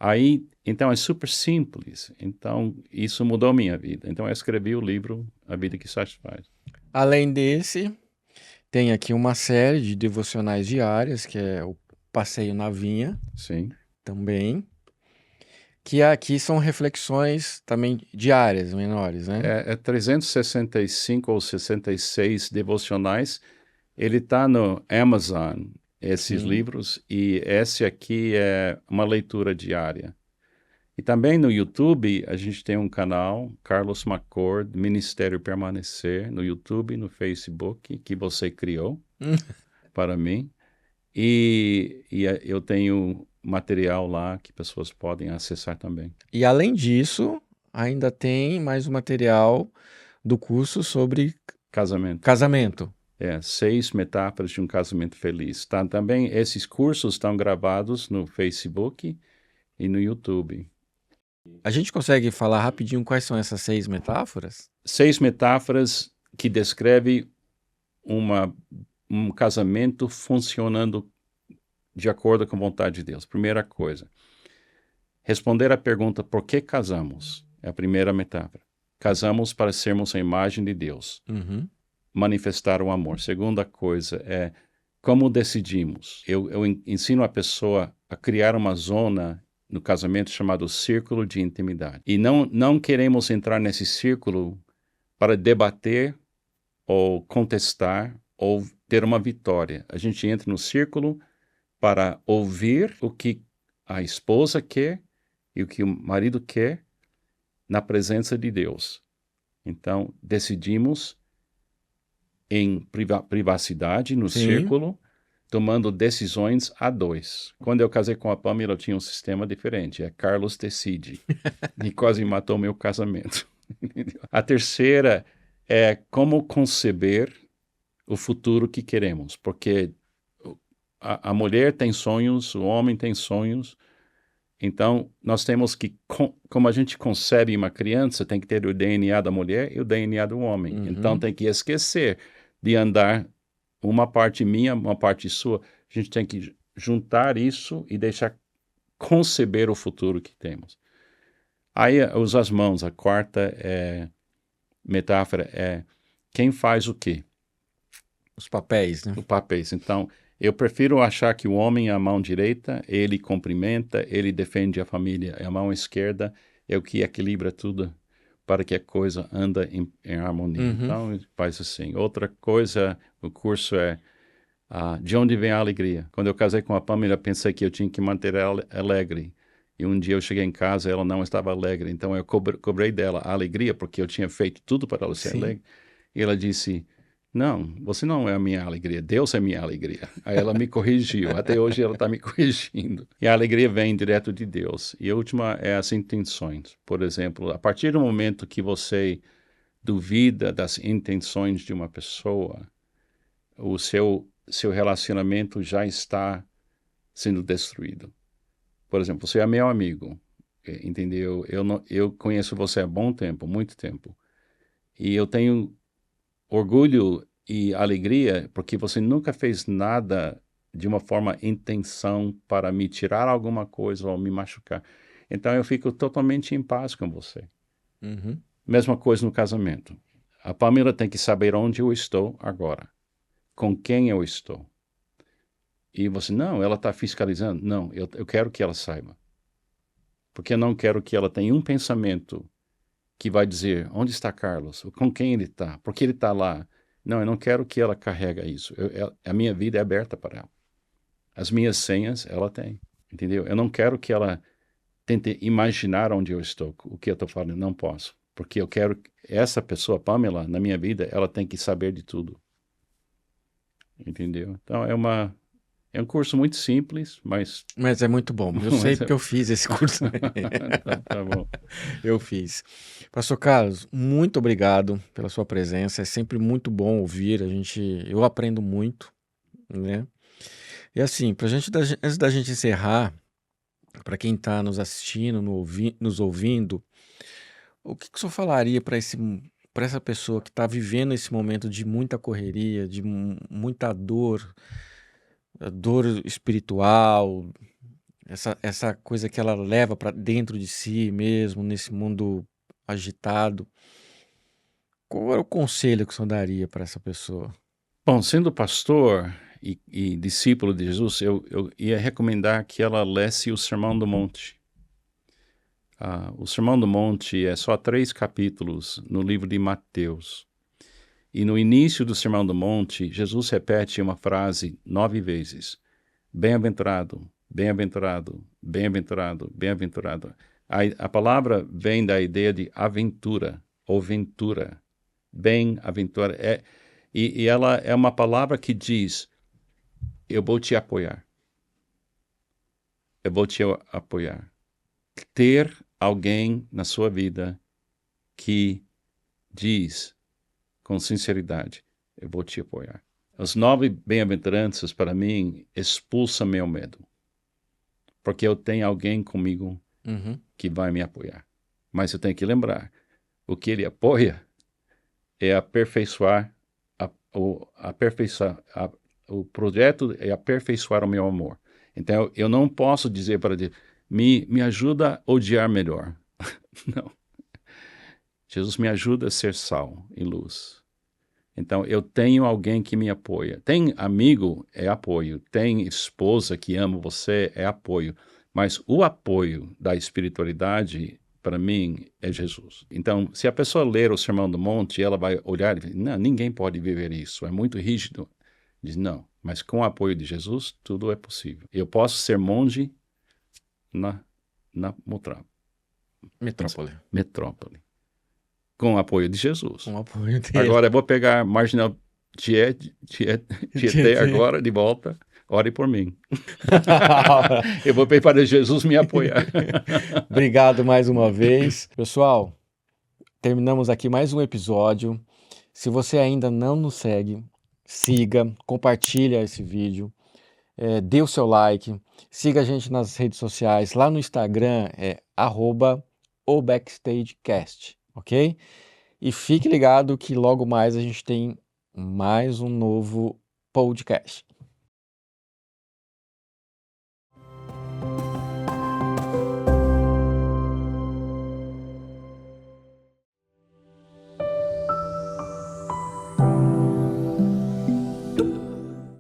Aí, então, é super simples. Então, isso mudou minha vida. Então, eu escrevi o livro A Vida que Satisfaz. Além desse, tem aqui uma série de devocionais diárias, que é o Passeio na Vinha, Sim. também, que aqui são reflexões também diárias, menores, né? É 365 ou 66 devocionais. Ele está no Amazon, esses Sim. livros, e esse aqui é uma leitura diária. E também no YouTube, a gente tem um canal, Carlos McCord, Ministério Permanecer, no YouTube, no Facebook, que você criou para mim. E eu tenho material lá que pessoas podem acessar também. E além disso, ainda tem mais um material do curso sobre Casamento. casamento. 6 metáforas de um casamento feliz. Tá? Também esses cursos estão gravados no Facebook e no YouTube. A gente consegue falar rapidinho quais são essas 6 metáforas? 6 metáforas que descrevem um casamento funcionando de acordo com a vontade de Deus. Primeira coisa, responder à pergunta por que casamos é a primeira metáfora. Casamos para sermos a imagem de Deus. Uhum. Manifestar o amor. Segunda coisa é como decidimos. Eu ensino a pessoa a criar uma zona no casamento chamado círculo de intimidade. E não queremos entrar nesse círculo para debater ou contestar ou ter uma vitória. A gente entra no círculo para ouvir o que a esposa quer e o que o marido quer na presença de Deus. Então, decidimos em privacidade, no Sim. círculo, tomando decisões a dois. Quando eu casei com a Pamela, eu tinha um sistema diferente. É Carlos decide. E quase matou meu casamento. A terceira é como conceber o futuro que queremos. Porque a mulher tem sonhos, o homem tem sonhos. Então, nós temos que, como a gente concebe uma criança, tem que ter o DNA da mulher e o DNA do homem. Uhum. Então, tem que esquecer de andar uma parte minha, uma parte sua. A gente tem que juntar isso e deixar conceber o futuro que temos. Aí, usa as mãos. A quarta metáfora é quem faz o quê? Os papéis, né? Os papéis. Então, eu prefiro achar que o homem é a mão direita, ele cumprimenta, ele defende a família. A mão esquerda é o que equilibra tudo para que a coisa anda em harmonia. Uhum. Então, faz assim. Outra coisa, o curso é de onde vem a alegria. Quando eu casei com a Pamela, eu pensei que eu tinha que manter ela alegre. E um dia eu cheguei em casa e ela não estava alegre. Então, eu cobrei dela a alegria, porque eu tinha feito tudo para ela ser Sim. alegre. E ela disse... Não, você não é a minha alegria, Deus é a minha alegria. Aí ela me corrigiu, até hoje ela está me corrigindo. E a alegria vem direto de Deus. E a última é as intenções. Por exemplo, a partir do momento que você duvida das intenções de uma pessoa, o seu relacionamento já está sendo destruído. Por exemplo, você é meu amigo, entendeu? Eu conheço você há bom tempo, muito tempo. E eu tenho orgulho e alegria, porque você nunca fez nada de uma forma intenção para me tirar alguma coisa ou me machucar. Então eu fico totalmente em paz com você. Uhum. Mesma coisa no casamento. A Pamela tem que saber onde eu estou agora, com quem eu estou. E você, não, ela está fiscalizando. Não, eu quero que ela saiba. Porque eu não quero que ela tenha um pensamento que vai dizer, onde está Carlos? Com quem ele está? Por que ele está lá? Não, eu não quero que ela carregue isso. A minha vida é aberta para ela. As minhas senhas, ela tem. Entendeu? Eu não quero que ela tente imaginar onde eu estou, o que eu estou falando. Não posso. Porque eu quero... Essa pessoa, Pamela, na minha vida, ela tem que saber de tudo. Entendeu? Então, é um curso muito simples, mas... Mas é muito bom. Eu sei porque eu fiz esse curso. Tá bom. Eu fiz. Pastor Carlos, muito obrigado pela sua presença. É sempre muito bom ouvir. Eu aprendo muito, né? E assim, antes da gente encerrar, para quem está nos assistindo, nos ouvindo, o que o senhor falaria para essa pessoa que está vivendo esse momento de muita correria, de muita dor, dor espiritual, essa coisa que ela leva para dentro de si mesmo, nesse mundo agitado? Qual é o conselho que o senhor daria para essa pessoa? Bom, sendo pastor e discípulo de Jesus, eu ia recomendar que ela lesse o Sermão do Monte. O Sermão do Monte é só 3 capítulos no livro de Mateus. E no início do Sermão do Monte, Jesus repete uma frase 9 vezes. Bem-aventurado, bem-aventurado, bem-aventurado, bem-aventurado. A palavra vem da ideia de aventura ou ventura. Bem-aventura. E ela é uma palavra que diz, eu vou te apoiar. Eu vou te apoiar. Ter alguém na sua vida que diz com sinceridade, eu vou te apoiar. As 9 bem-aventuranças, para mim, expulsam meu medo. Porque eu tenho alguém comigo Uhum. que vai me apoiar. Mas eu tenho que lembrar, o que ele apoia é aperfeiçoar, o projeto é aperfeiçoar o meu amor. Então, eu não posso dizer para Deus, me ajuda a odiar melhor. Não. Jesus me ajuda a ser sal e luz. Então, eu tenho alguém que me apoia. Tem amigo, é apoio. Tem esposa que ama você, é apoio. Mas o apoio da espiritualidade, para mim, é Jesus. Então, se a pessoa ler o Sermão do Monte, ela vai olhar e dizer, não, ninguém pode viver isso, é muito rígido. Diz, não, mas com o apoio de Jesus, tudo é possível. Eu posso ser monge na metrópole, com o apoio de Jesus. Com o apoio dele. Agora eu vou pegar Marginal Tietê agora de volta. Ore por mim. Eu vou pedir para Jesus me apoiar. Obrigado mais uma vez. Pessoal, terminamos aqui mais um episódio. Se você ainda não nos segue, siga, compartilha esse vídeo, dê o seu like, siga a gente nas redes sociais. Lá no Instagram é @oBackstageCast, ok? E fique ligado que logo mais a gente tem mais um novo podcast.